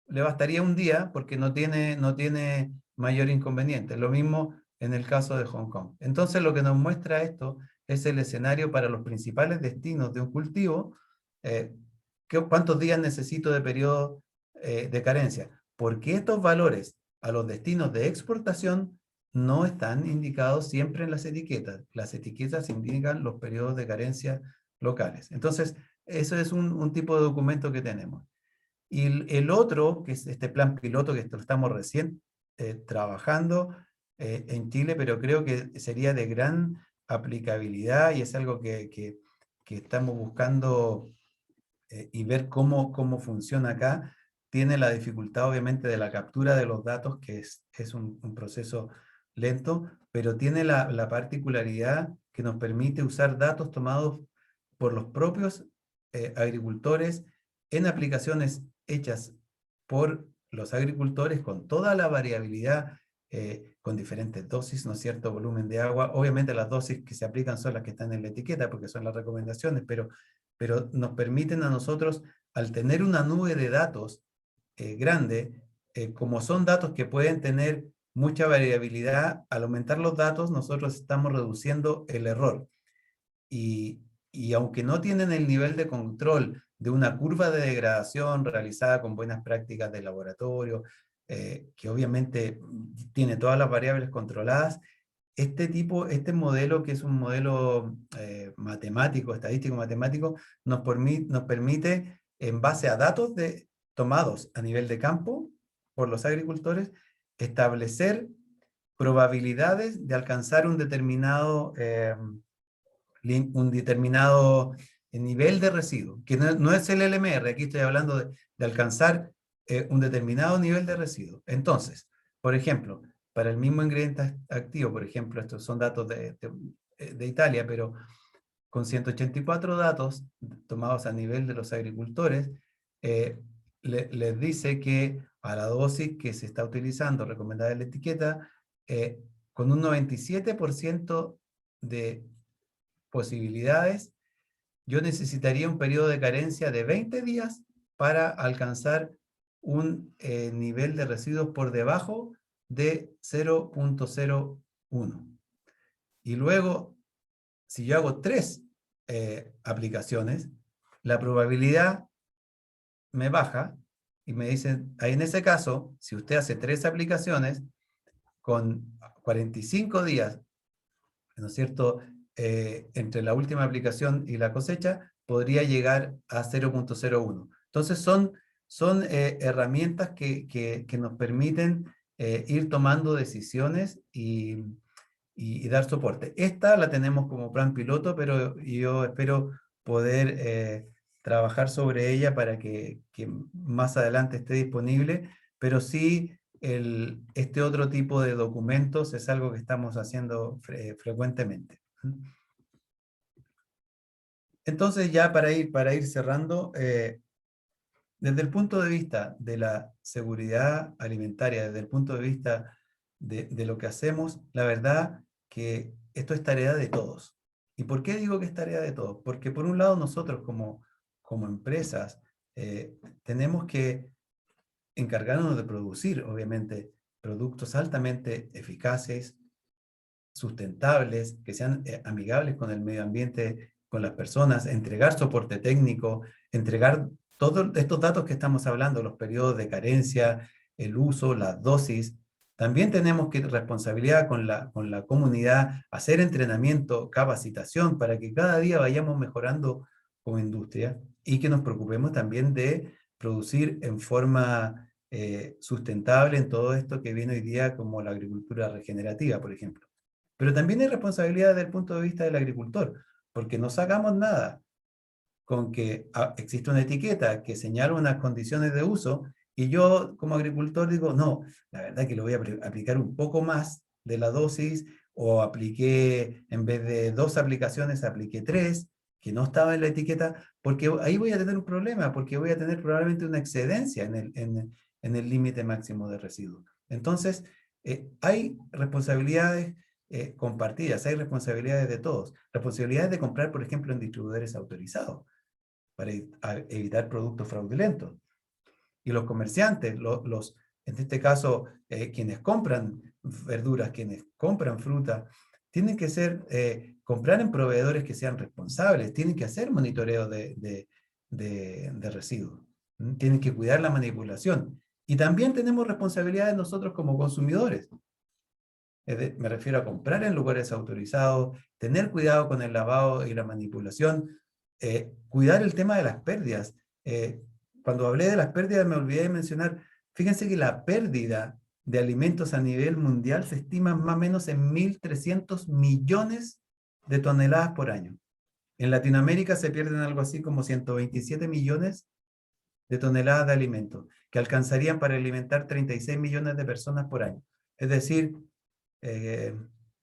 le bastaría un día porque no tiene mayor inconveniente. Lo mismo en el caso de Hong Kong. Entonces, lo que nos muestra esto es el escenario para los principales destinos de un cultivo. ¿Cuántos días necesito de periodo de carencia? Porque estos valores a los destinos de exportación no están indicados siempre en las etiquetas. Las etiquetas indican los periodos de carencia locales. Entonces, eso es un tipo de documento que tenemos. Y el otro, que es este plan piloto, que lo estamos recién trabajando en Chile, pero creo que sería de gran aplicabilidad y es algo que estamos buscando y ver cómo funciona acá. Tiene la dificultad, obviamente, de la captura de los datos, que es un proceso lento, pero tiene la particularidad que nos permite usar datos tomados por los propios agricultores en aplicaciones hechas por los agricultores con toda la variabilidad, con diferentes dosis, ¿no es cierto?, volumen de agua. Obviamente las dosis que se aplican son las que están en la etiqueta, porque son las recomendaciones, pero nos permiten a nosotros, al tener una nube de datos grande, como son datos que pueden tener mucha variabilidad, al aumentar los datos nosotros estamos reduciendo el error. Y aunque no tienen el nivel de control de una curva de degradación realizada con buenas prácticas de laboratorio, que obviamente tiene todas las variables controladas, este modelo, que es un modelo matemático, estadístico matemático, nos permite, en base a datos tomados a nivel de campo por los agricultores, establecer probabilidades de alcanzar un determinado nivel de residuo, que no es el LMR, aquí estoy hablando de alcanzar un determinado nivel de residuo. Entonces, por ejemplo, para el mismo ingrediente activo, por ejemplo, estos son datos de Italia, pero con 184 datos tomados a nivel de los agricultores, les dice que a la dosis que se está utilizando, recomendada en la etiqueta, con un 97% de posibilidades, yo necesitaría un periodo de carencia de 20 días para alcanzar un nivel de residuos por debajo de 0.01. Y luego, si yo hago 3 aplicaciones, la probabilidad me baja y me dicen, ahí en ese caso, si usted hace 3 aplicaciones con 45 días, ¿no es cierto?, entre la última aplicación y la cosecha, podría llegar a 0.01. Entonces son herramientas que nos permiten ir tomando decisiones y dar soporte. Esta la tenemos como plan piloto, pero yo espero poder trabajar sobre ella para que más adelante esté disponible, pero sí este otro tipo de documentos es algo que estamos haciendo frecuentemente. Entonces, ya para ir cerrando, desde el punto de vista de la seguridad alimentaria, desde el punto de vista de lo que hacemos, la verdad que esto es tarea de todos. ¿Y por qué digo que es tarea de todos? Porque por un lado nosotros como empresas tenemos que encargarnos de producir, obviamente, productos altamente eficaces, sustentables, que sean amigables con el medio ambiente, con las personas, entregar soporte técnico, entregar todos estos datos que estamos hablando, los periodos de carencia, el uso, las dosis. También tenemos responsabilidad con la comunidad, hacer entrenamiento, capacitación, para que cada día vayamos mejorando como industria y que nos preocupemos también de producir en forma sustentable en todo esto que viene hoy día como la agricultura regenerativa, por ejemplo. Pero también hay responsabilidad desde el punto de vista del agricultor, porque no sacamos nada con que existe una etiqueta que señala unas condiciones de uso y yo como agricultor digo, no, la verdad que lo voy a aplicar un poco más de la dosis, o apliqué, en vez de 2 aplicaciones, apliqué 3, que no estaba en la etiqueta, porque ahí voy a tener un problema, porque voy a tener probablemente una excedencia en el límite máximo de residuos. Entonces, hay responsabilidades compartidas, hay responsabilidades de todos. Responsabilidades de comprar, por ejemplo, en distribuidores autorizados, para evitar productos fraudulentos. Y los comerciantes, en este caso, quienes compran verduras, quienes compran fruta, tienen que comprar en proveedores que sean responsables, tienen que hacer monitoreo de residuos, tienen que cuidar la manipulación. Y también tenemos responsabilidades nosotros como consumidores. Me refiero a comprar en lugares autorizados, tener cuidado con el lavado y la manipulación, cuidar el tema de las pérdidas. Cuando hablé de las pérdidas me olvidé de mencionar, fíjense que la pérdida de alimentos a nivel mundial se estima más o menos en 1.300 millones de toneladas por año. En Latinoamérica se pierden algo así como 127 millones de toneladas de alimentos, que alcanzarían para alimentar 36 millones de personas por año. Es decir,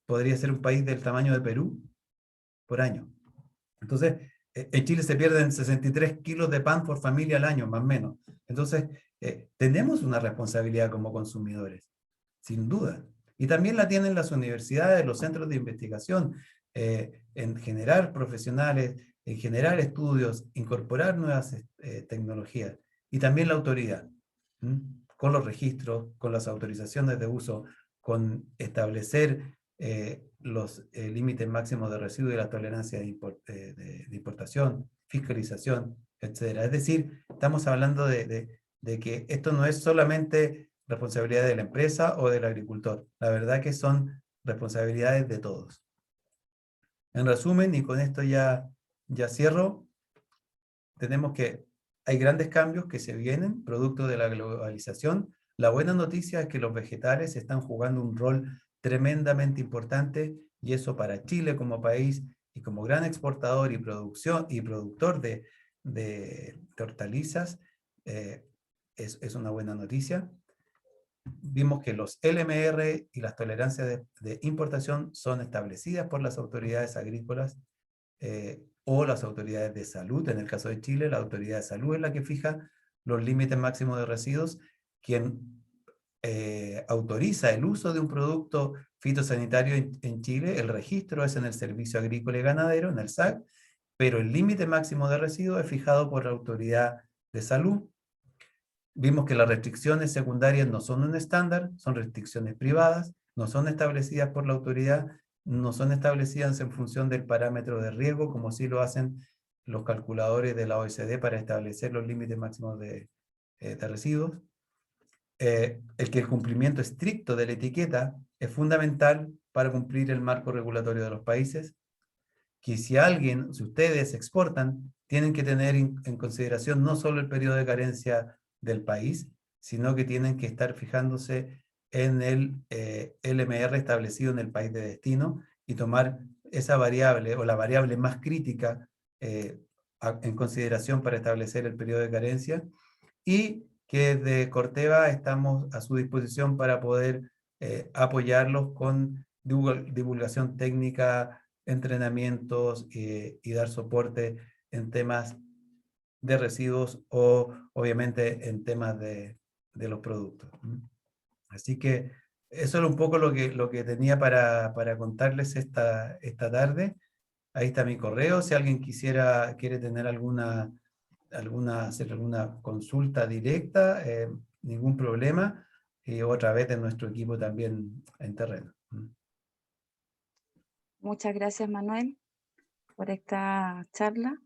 podría ser un país del tamaño de Perú por año. Entonces, en Chile se pierden 63 kilos de pan por familia al año, más o menos. Entonces, tenemos una responsabilidad como consumidores, sin duda. Y también la tienen las universidades, los centros de investigación, en generar profesionales, en generar estudios, incorporar nuevas tecnologías. Y también la autoridad, con los registros, con las autorizaciones de uso, con establecer los límites máximos de residuos y la tolerancia de importación, fiscalización, etc. Es decir, estamos hablando de que esto no es solamente responsabilidad de la empresa o del agricultor. La verdad que son responsabilidades de todos. En resumen, y con esto ya cierro, tenemos que hay grandes cambios que se vienen, producto de la globalización. La buena noticia es que los vegetales están jugando un rol tremendamente importante, y eso para Chile como país y como gran exportador y productor de hortalizas es una buena noticia. Vimos que los LMR y las tolerancias de importación son establecidas por las autoridades agrícolas o las autoridades de salud. En el caso de Chile, la autoridad de salud es la que fija los límites máximos de residuos. Quien autoriza el uso de un producto fitosanitario en Chile, el registro es en el Servicio Agrícola y Ganadero, en el SAC, pero el límite máximo de residuos es fijado por la autoridad de salud. Vimos que las restricciones secundarias no son un estándar, son restricciones privadas, no son establecidas por la autoridad, no son establecidas en función del parámetro de riesgo, como sí lo hacen los calculadores de la OECD para establecer los límites máximos de residuos. El que el cumplimiento estricto de la etiqueta es fundamental para cumplir el marco regulatorio de los países, que si ustedes exportan, tienen que tener en consideración no solo el periodo de carencia del país, sino que tienen que estar fijándose en el LMR establecido en el país de destino y tomar esa variable o la variable más crítica en consideración para establecer el periodo de carencia, y que desde Corteva estamos a su disposición para poder apoyarlos con divulgación técnica, entrenamientos y dar soporte en temas de residuos o obviamente en temas de los productos. Así que eso era un poco lo que tenía para contarles esta tarde. Ahí está mi correo, si alguien quiere tener hacer alguna consulta directa, ningún problema, y otra vez de nuestro equipo también en terreno. Muchas gracias, Manuel, por esta charla.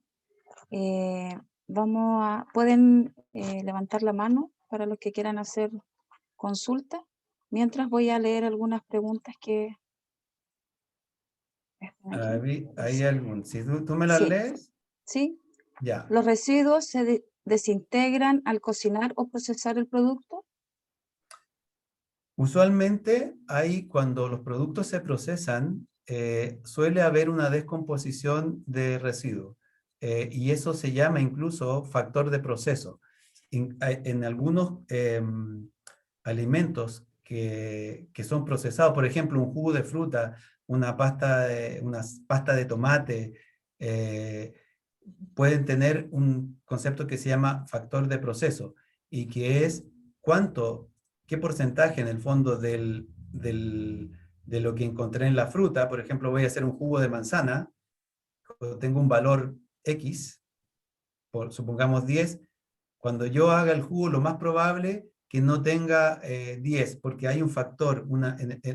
Pueden levantar la mano para los que quieran hacer consulta. Mientras voy a leer algunas preguntas que están aquí. ¿Hay algún? Si tú me las Sí, lees, sí. ya. ¿Los residuos se desintegran al cocinar o procesar el producto? Usualmente cuando los productos se procesan, suele haber una descomposición de residuos, y eso se llama incluso factor de proceso. En algunos alimentos que son procesados, por ejemplo, un jugo de fruta, una pasta de tomate, pueden tener un concepto que se llama factor de proceso, y que es qué porcentaje en el fondo de lo que encontré en la fruta. Por ejemplo, voy a hacer un jugo de manzana, tengo un valor X, supongamos 10, cuando yo haga el jugo lo más probable que no tenga 10, porque hay un factor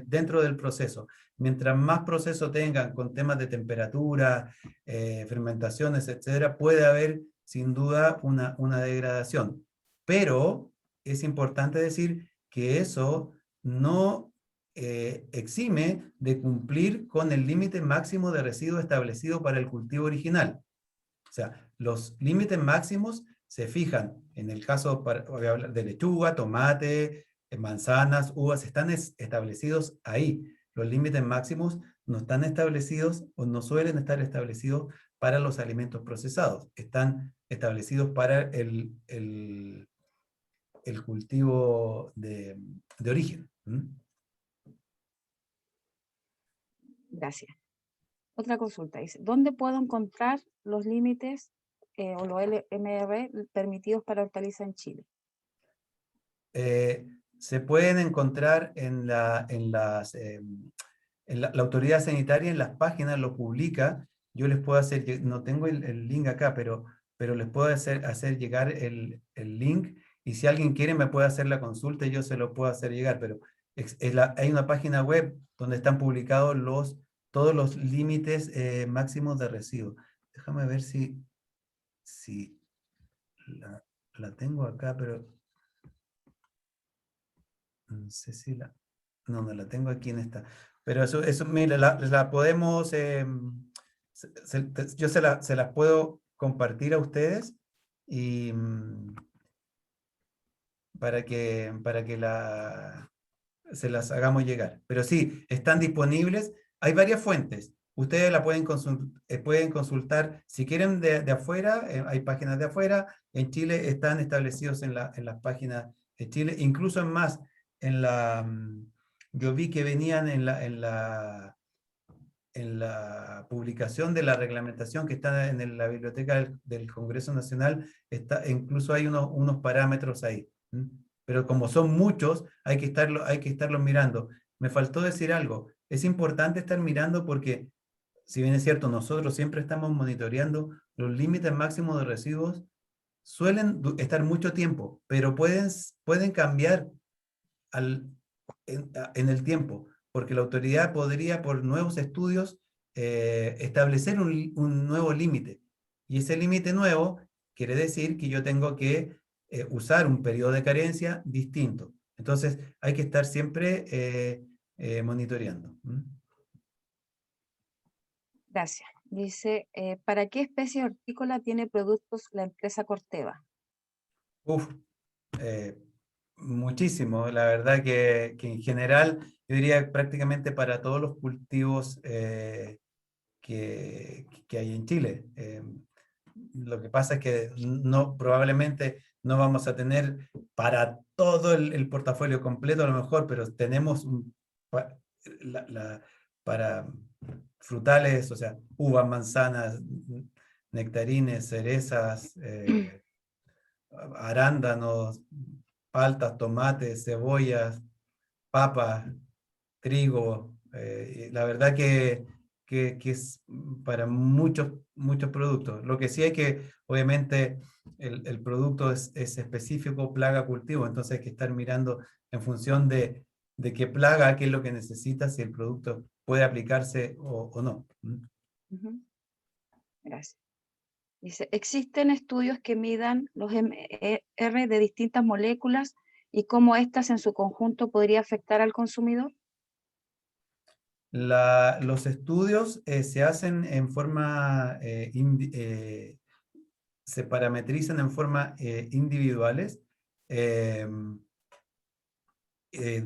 dentro del proceso. Mientras más proceso tengan con temas de temperatura, fermentaciones, etcétera, puede haber sin duda una degradación. Pero es importante decir que eso no exime de cumplir con el límite máximo de residuos establecido para el cultivo original. O sea, los límites máximos se fijan, en el caso voy a hablar de lechuga, tomate, manzanas, uvas, están establecidos ahí. Los límites máximos no están establecidos o no suelen estar establecidos para los alimentos procesados. Están establecidos para el cultivo de origen. Gracias. Otra consulta dice, ¿dónde puedo encontrar los límites o los LMR permitidos para hortalizas en Chile? Se pueden encontrar la autoridad sanitaria en las páginas, lo publica. Yo les puedo hacer, no tengo el link acá, pero les puedo hacer llegar el link, y si alguien quiere me puede hacer la consulta y yo se lo puedo hacer llegar, pero hay una página web donde están publicados todos los límites máximos de residuos. Déjame ver si la tengo acá, pero no sé si no la tengo aquí en esta. Pero eso mira, la podemos, yo se las puedo compartir a ustedes y para que se las hagamos llegar. Pero sí, están disponibles. Hay varias fuentes. Ustedes la pueden consultar. Si quieren de afuera, hay páginas de afuera. En Chile están establecidos en las páginas de Chile. Incluso en más, yo vi que venían en la publicación de la reglamentación que está en la biblioteca del Congreso Nacional, incluso hay unos parámetros ahí. Pero como son muchos, hay que estarlos mirando. Me faltó decir algo. Es importante estar mirando porque, si bien es cierto, nosotros siempre estamos monitoreando los límites máximos de residuos, suelen estar mucho tiempo, pero pueden cambiar en el tiempo, porque la autoridad podría, por nuevos estudios, establecer un nuevo límite. Y ese límite nuevo quiere decir que yo tengo que usar un periodo de carencia distinto. Entonces, hay que estar siempre monitoreando. Gracias. Dice, ¿para qué especie hortícola tiene productos la empresa Corteva? Muchísimo. La verdad que en general, yo diría prácticamente para todos los cultivos que hay en Chile. Lo que pasa es que probablemente no vamos a tener para todo el portafolio completo a lo mejor, pero tenemos para frutales, o sea, uvas, manzanas, nectarines, cerezas, arándanos, paltas, tomates, cebollas, papas, trigo. La verdad que es para muchos productos. Lo que sí hay que, obviamente, el producto es específico, plaga, cultivo, entonces hay que estar mirando en función de qué plaga, qué es lo que necesita, si el producto puede aplicarse o no. Gracias. Dice, ¿existen estudios que midan los MR de distintas moléculas y cómo éstas en su conjunto podría afectar al consumidor? Los estudios se hacen en forma, se parametrizan en forma individuales,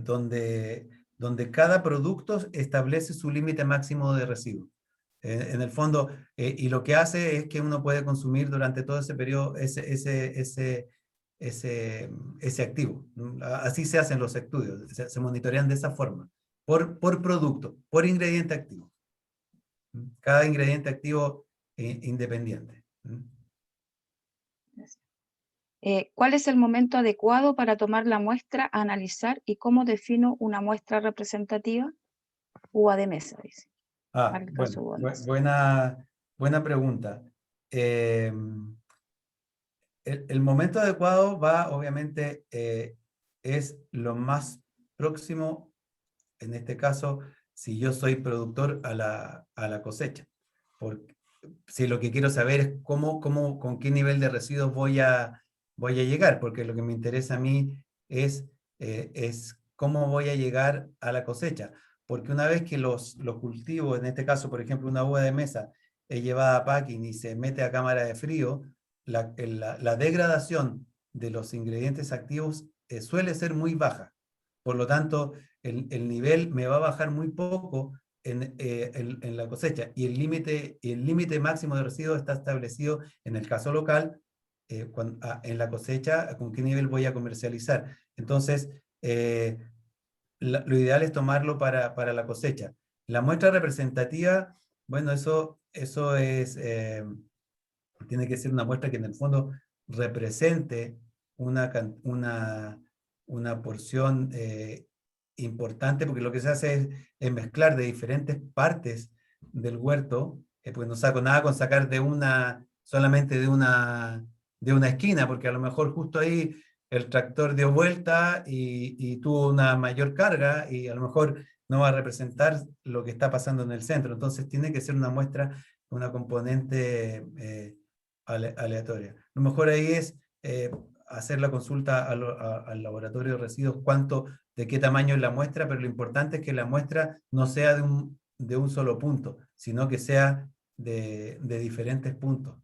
donde cada producto establece su límite máximo de residuos. En el fondo, y lo que hace es que uno puede consumir durante todo ese periodo ese activo. Así se hacen los estudios, se monitorean de esa forma, por producto, por ingrediente activo. Cada ingrediente activo independiente. ¿Cuál es el momento adecuado para tomar la muestra, analizar y cómo defino una muestra representativa? Uva de mesa, dice. Buena pregunta. El momento adecuado obviamente, es lo más próximo, en este caso, si yo soy productor a la cosecha. Porque si lo que quiero saber es con qué nivel de residuos voy a llegar, porque lo que me interesa a mí es cómo voy a llegar a la cosecha. Porque una vez que los cultivos, en este caso, por ejemplo, una uva de mesa, es llevada a packing y se mete a cámara de frío, la degradación de los ingredientes activos suele ser muy baja. Por lo tanto, el nivel me va a bajar muy poco en la cosecha, y el límite máximo de residuos está establecido en el caso local, en la cosecha, con qué nivel voy a comercializar. Entonces, lo ideal es tomarlo para la cosecha. La muestra representativa, bueno, eso es, tiene que ser una muestra que en el fondo represente una porción importante, porque lo que se hace es mezclar de diferentes partes del huerto, pues no saco nada con sacar solamente de una esquina, porque a lo mejor justo ahí el tractor dio vuelta y tuvo una mayor carga, y a lo mejor no va a representar lo que está pasando en el centro. Entonces tiene que ser una muestra, una componente aleatoria. Lo mejor ahí es hacer la consulta al laboratorio de residuos, de qué tamaño es la muestra, pero lo importante es que la muestra no sea de un solo punto, sino que sea de diferentes puntos.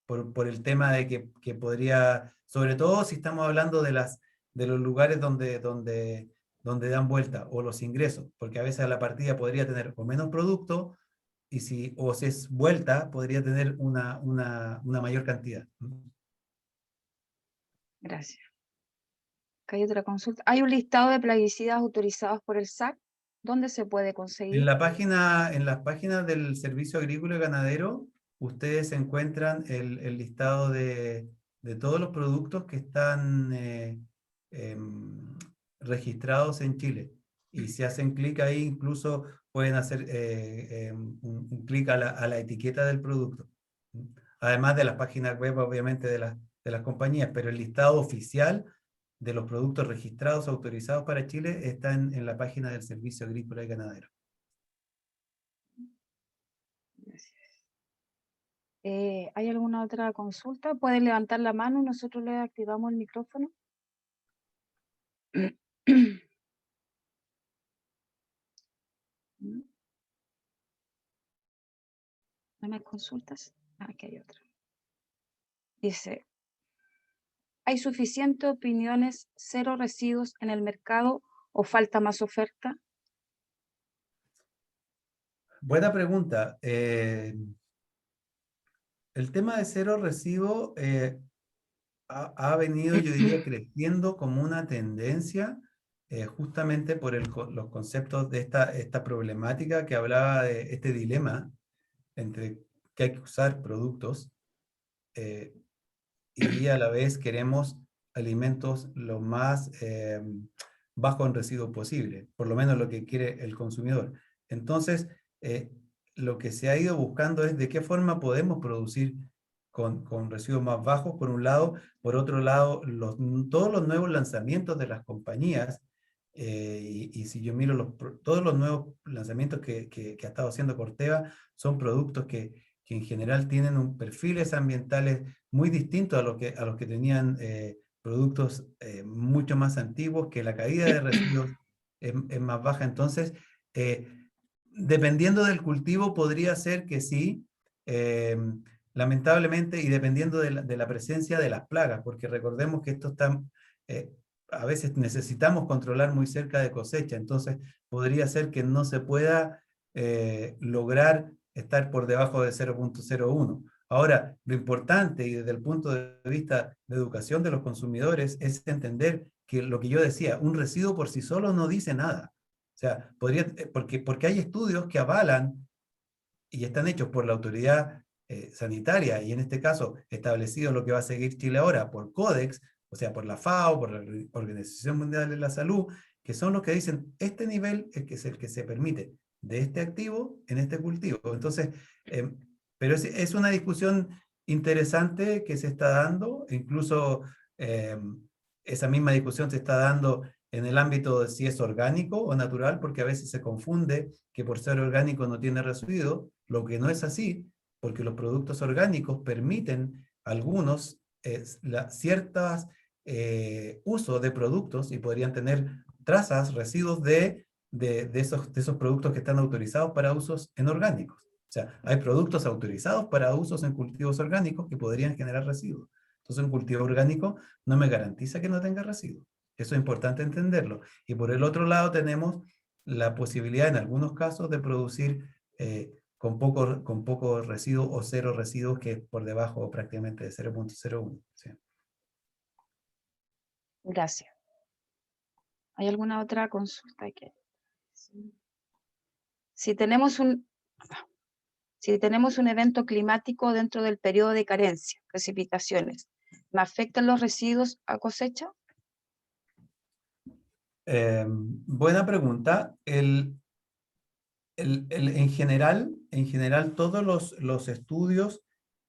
Por el tema de que podría, sobre todo si estamos hablando de los lugares donde dan vuelta, o los ingresos, porque a veces la partida podría tener o menos producto, o si es vuelta, podría tener una mayor cantidad. Gracias. Acá hay otra consulta. ¿Hay un listado de plaguicidas autorizados por el SAC? ¿Dónde se puede conseguir? En las páginas del Servicio Agrícola y Ganadero, ustedes encuentran el listado de todos los productos que están registrados en Chile. Y si hacen clic ahí, incluso pueden hacer un clic a la etiqueta del producto. Además de las páginas web, obviamente, de las compañías, pero el listado oficial de los productos registrados, autorizados para Chile, está en la página del Servicio Agrícola y Ganadero. Gracias. ¿Hay alguna otra consulta? ¿Pueden levantar la mano y nosotros le activamos el micrófono? ¿No hay consultas? Aquí hay otra. Dice, ¿hay suficientes opiniones, cero residuos en el mercado o falta más oferta? Buena pregunta. El tema de cero residuo ha venido, yo diría, creciendo como una tendencia, justamente por los conceptos de esta problemática que hablaba de este dilema entre que hay que usar productos y a la vez queremos alimentos lo más bajo en residuos posible, por lo menos lo que quiere el consumidor. Entonces, lo que se ha ido buscando es de qué forma podemos producir con residuos más bajos, por un lado. Por otro lado, todos los nuevos lanzamientos de las compañías, y si yo miro todos los nuevos lanzamientos que ha estado haciendo Corteva, son productos que en general tienen perfiles ambientales muy distintos a los que tenían productos mucho más antiguos, que la caída de residuos es más baja. Entonces, dependiendo del cultivo, podría ser que sí, lamentablemente, y dependiendo de la presencia de las plagas, porque recordemos que esto está, a veces necesitamos controlar muy cerca de cosecha, entonces podría ser que no se pueda lograr estar por debajo de 0.01. Ahora, lo importante, y desde el punto de vista de educación de los consumidores, es entender que lo que yo decía, un residuo por sí solo no dice nada. O sea, porque hay estudios que avalan y están hechos por la autoridad sanitaria, y en este caso establecido lo que va a seguir Chile ahora por Codex, o sea, por la FAO, por la Organización Mundial de la Salud, que son los que dicen, este nivel es el que se permite de este activo en este cultivo. Entonces, pero es una discusión interesante que se está dando, incluso esa misma discusión se está dando en el ámbito de si es orgánico o natural, porque a veces se confunde que por ser orgánico no tiene residuo, lo que no es así, porque los productos orgánicos permiten algunos ciertos usos de productos, y podrían tener trazas, residuos de esos productos que están autorizados para usos en orgánicos. O sea, hay productos autorizados para usos en cultivos orgánicos que podrían generar residuos. Entonces, un cultivo orgánico no me garantiza que no tenga residuos. Eso es importante entenderlo. Y por el otro lado tenemos la posibilidad en algunos casos de producir con poco residuo o cero residuos, que es por debajo prácticamente de 0,01. ¿Sí? Gracias. ¿Hay alguna otra consulta? Si tenemos un evento climático dentro del periodo de carencia, precipitaciones, ¿me afectan los residuos a cosecha? Buena pregunta. En general, todos los estudios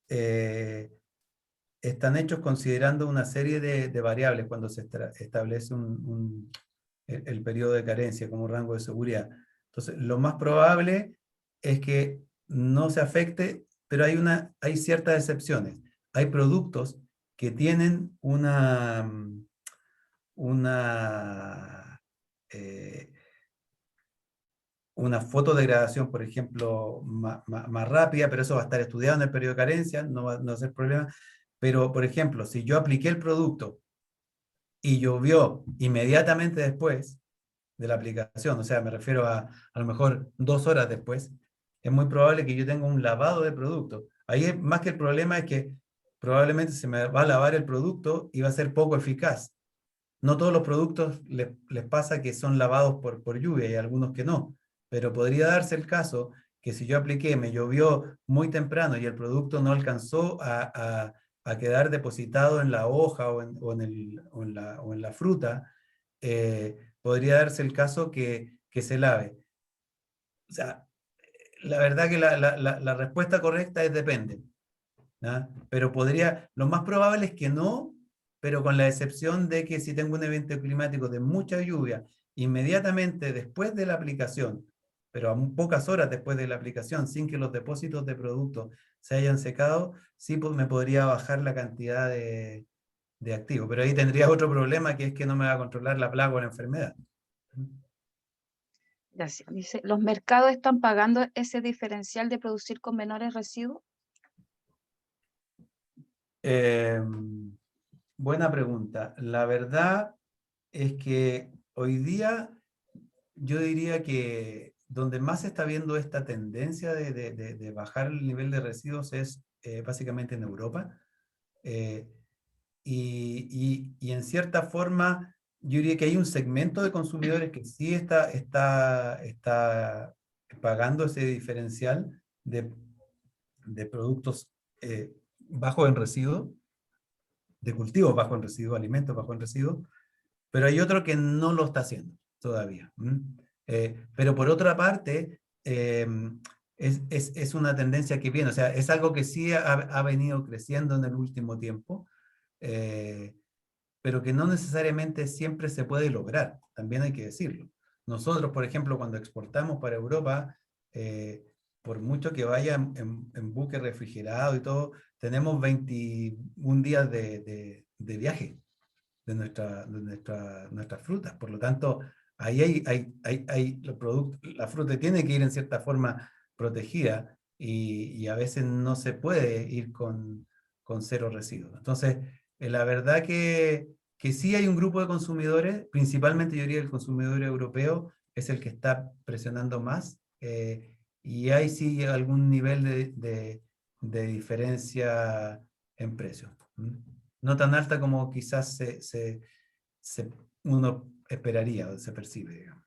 están hechos considerando una serie de variables cuando se establece el periodo de carencia como rango de seguridad. Entonces, lo más probable es que no se afecte, pero hay ciertas excepciones. Hay productos que tienen eh, una fotodegradación, por ejemplo, más rápida, pero eso va a estar estudiado en el periodo de carencia, no va a ser problema. Pero, por ejemplo, si yo apliqué el producto y llovió inmediatamente después de la aplicación, o sea, me refiero a lo mejor 2 horas después, es muy probable que yo tenga un lavado de producto. Ahí más que el problema es que probablemente se me va a lavar el producto y va a ser poco eficaz. No todos los productos les pasa que son lavados por lluvia, y algunos que no, pero podría darse el caso que si yo apliqué, me llovió muy temprano y el producto no alcanzó a quedar depositado en la hoja o en la fruta, podría darse el caso que se lave. O sea, la verdad que la respuesta correcta es depende. ¿Ah? Pero lo más probable es que no, pero con la excepción de que si tengo un evento climático de mucha lluvia, inmediatamente después de la aplicación, pero a pocas horas después de la aplicación, sin que los depósitos de productos se hayan secado, sí me podría bajar la cantidad de activo. Pero ahí tendría otro problema, que es que no me va a controlar la plaga o la enfermedad. Gracias. Dice, ¿los mercados están pagando ese diferencial de producir con menores residuos? Buena pregunta. La verdad es que hoy día yo diría que donde más se está viendo esta tendencia de bajar el nivel de residuos es básicamente en Europa. Eh, y en cierta forma, yo diría que hay un segmento de consumidores que sí está pagando ese diferencial de productos bajos en residuos, de cultivos bajos en residuos, alimentos bajos en residuos, pero hay otro que no lo está haciendo todavía. Pero por otra parte, es una tendencia que viene, o sea, es algo que sí ha venido creciendo en el último tiempo, eh, pero que no necesariamente siempre se puede lograr, también hay que decirlo. Nosotros, por ejemplo, cuando exportamos para Europa, por mucho que vaya en buque refrigerado y todo, tenemos 21 días de viaje de nuestras frutas. Por lo tanto, ahí los productos, la fruta tiene que ir en cierta forma protegida, y a veces no se puede ir con cero residuos. Entonces, la verdad que sí hay un grupo de consumidores, principalmente yo diría el consumidor europeo, es el que está presionando más, y hay sí algún nivel de diferencia en precio. No tan alta como quizás uno esperaría o se percibe, digamos.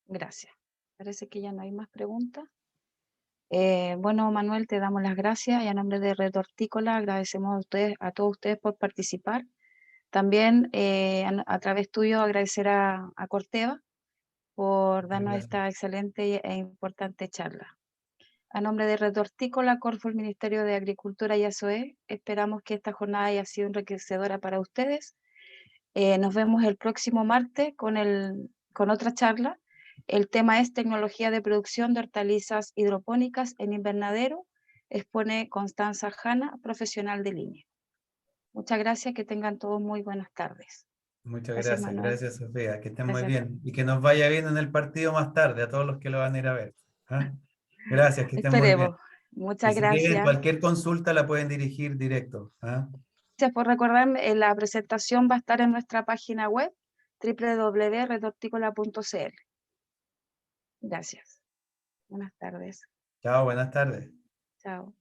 Gracias. Parece que ya no hay más preguntas. Bueno, Manuel, te damos las gracias y a nombre de Red Hortícola agradecemos a todos ustedes por participar. También a través tuyo agradecer a Corteva por darnos Gracias. esta excelente e importante charla. A nombre de Red Hortícola, Corfo, el Ministerio de Agricultura y ASOE, esperamos que esta jornada haya sido enriquecedora para ustedes. Nos vemos el próximo martes con otra charla. El tema es tecnología de producción de hortalizas hidropónicas en invernadero. Expone Constanza Jana, profesional de línea. Muchas gracias, que tengan todos muy buenas tardes. Muchas Gracias, gracias, Manuel. gracias, Sofía, que estén muy Gracias. bien y que nos vaya bien en el partido más tarde a todos los que lo van a ir a ver. ¿Ah? Gracias, que estén muy bien. Esperemos. Y Muchas si tienen gracias. cualquier consulta la pueden dirigir directo. ¿Ah? Gracias por recordarme, la presentación va a estar en nuestra página web www.retorticola.cl. Gracias. Buenas tardes. Chao, buenas tardes. Chao.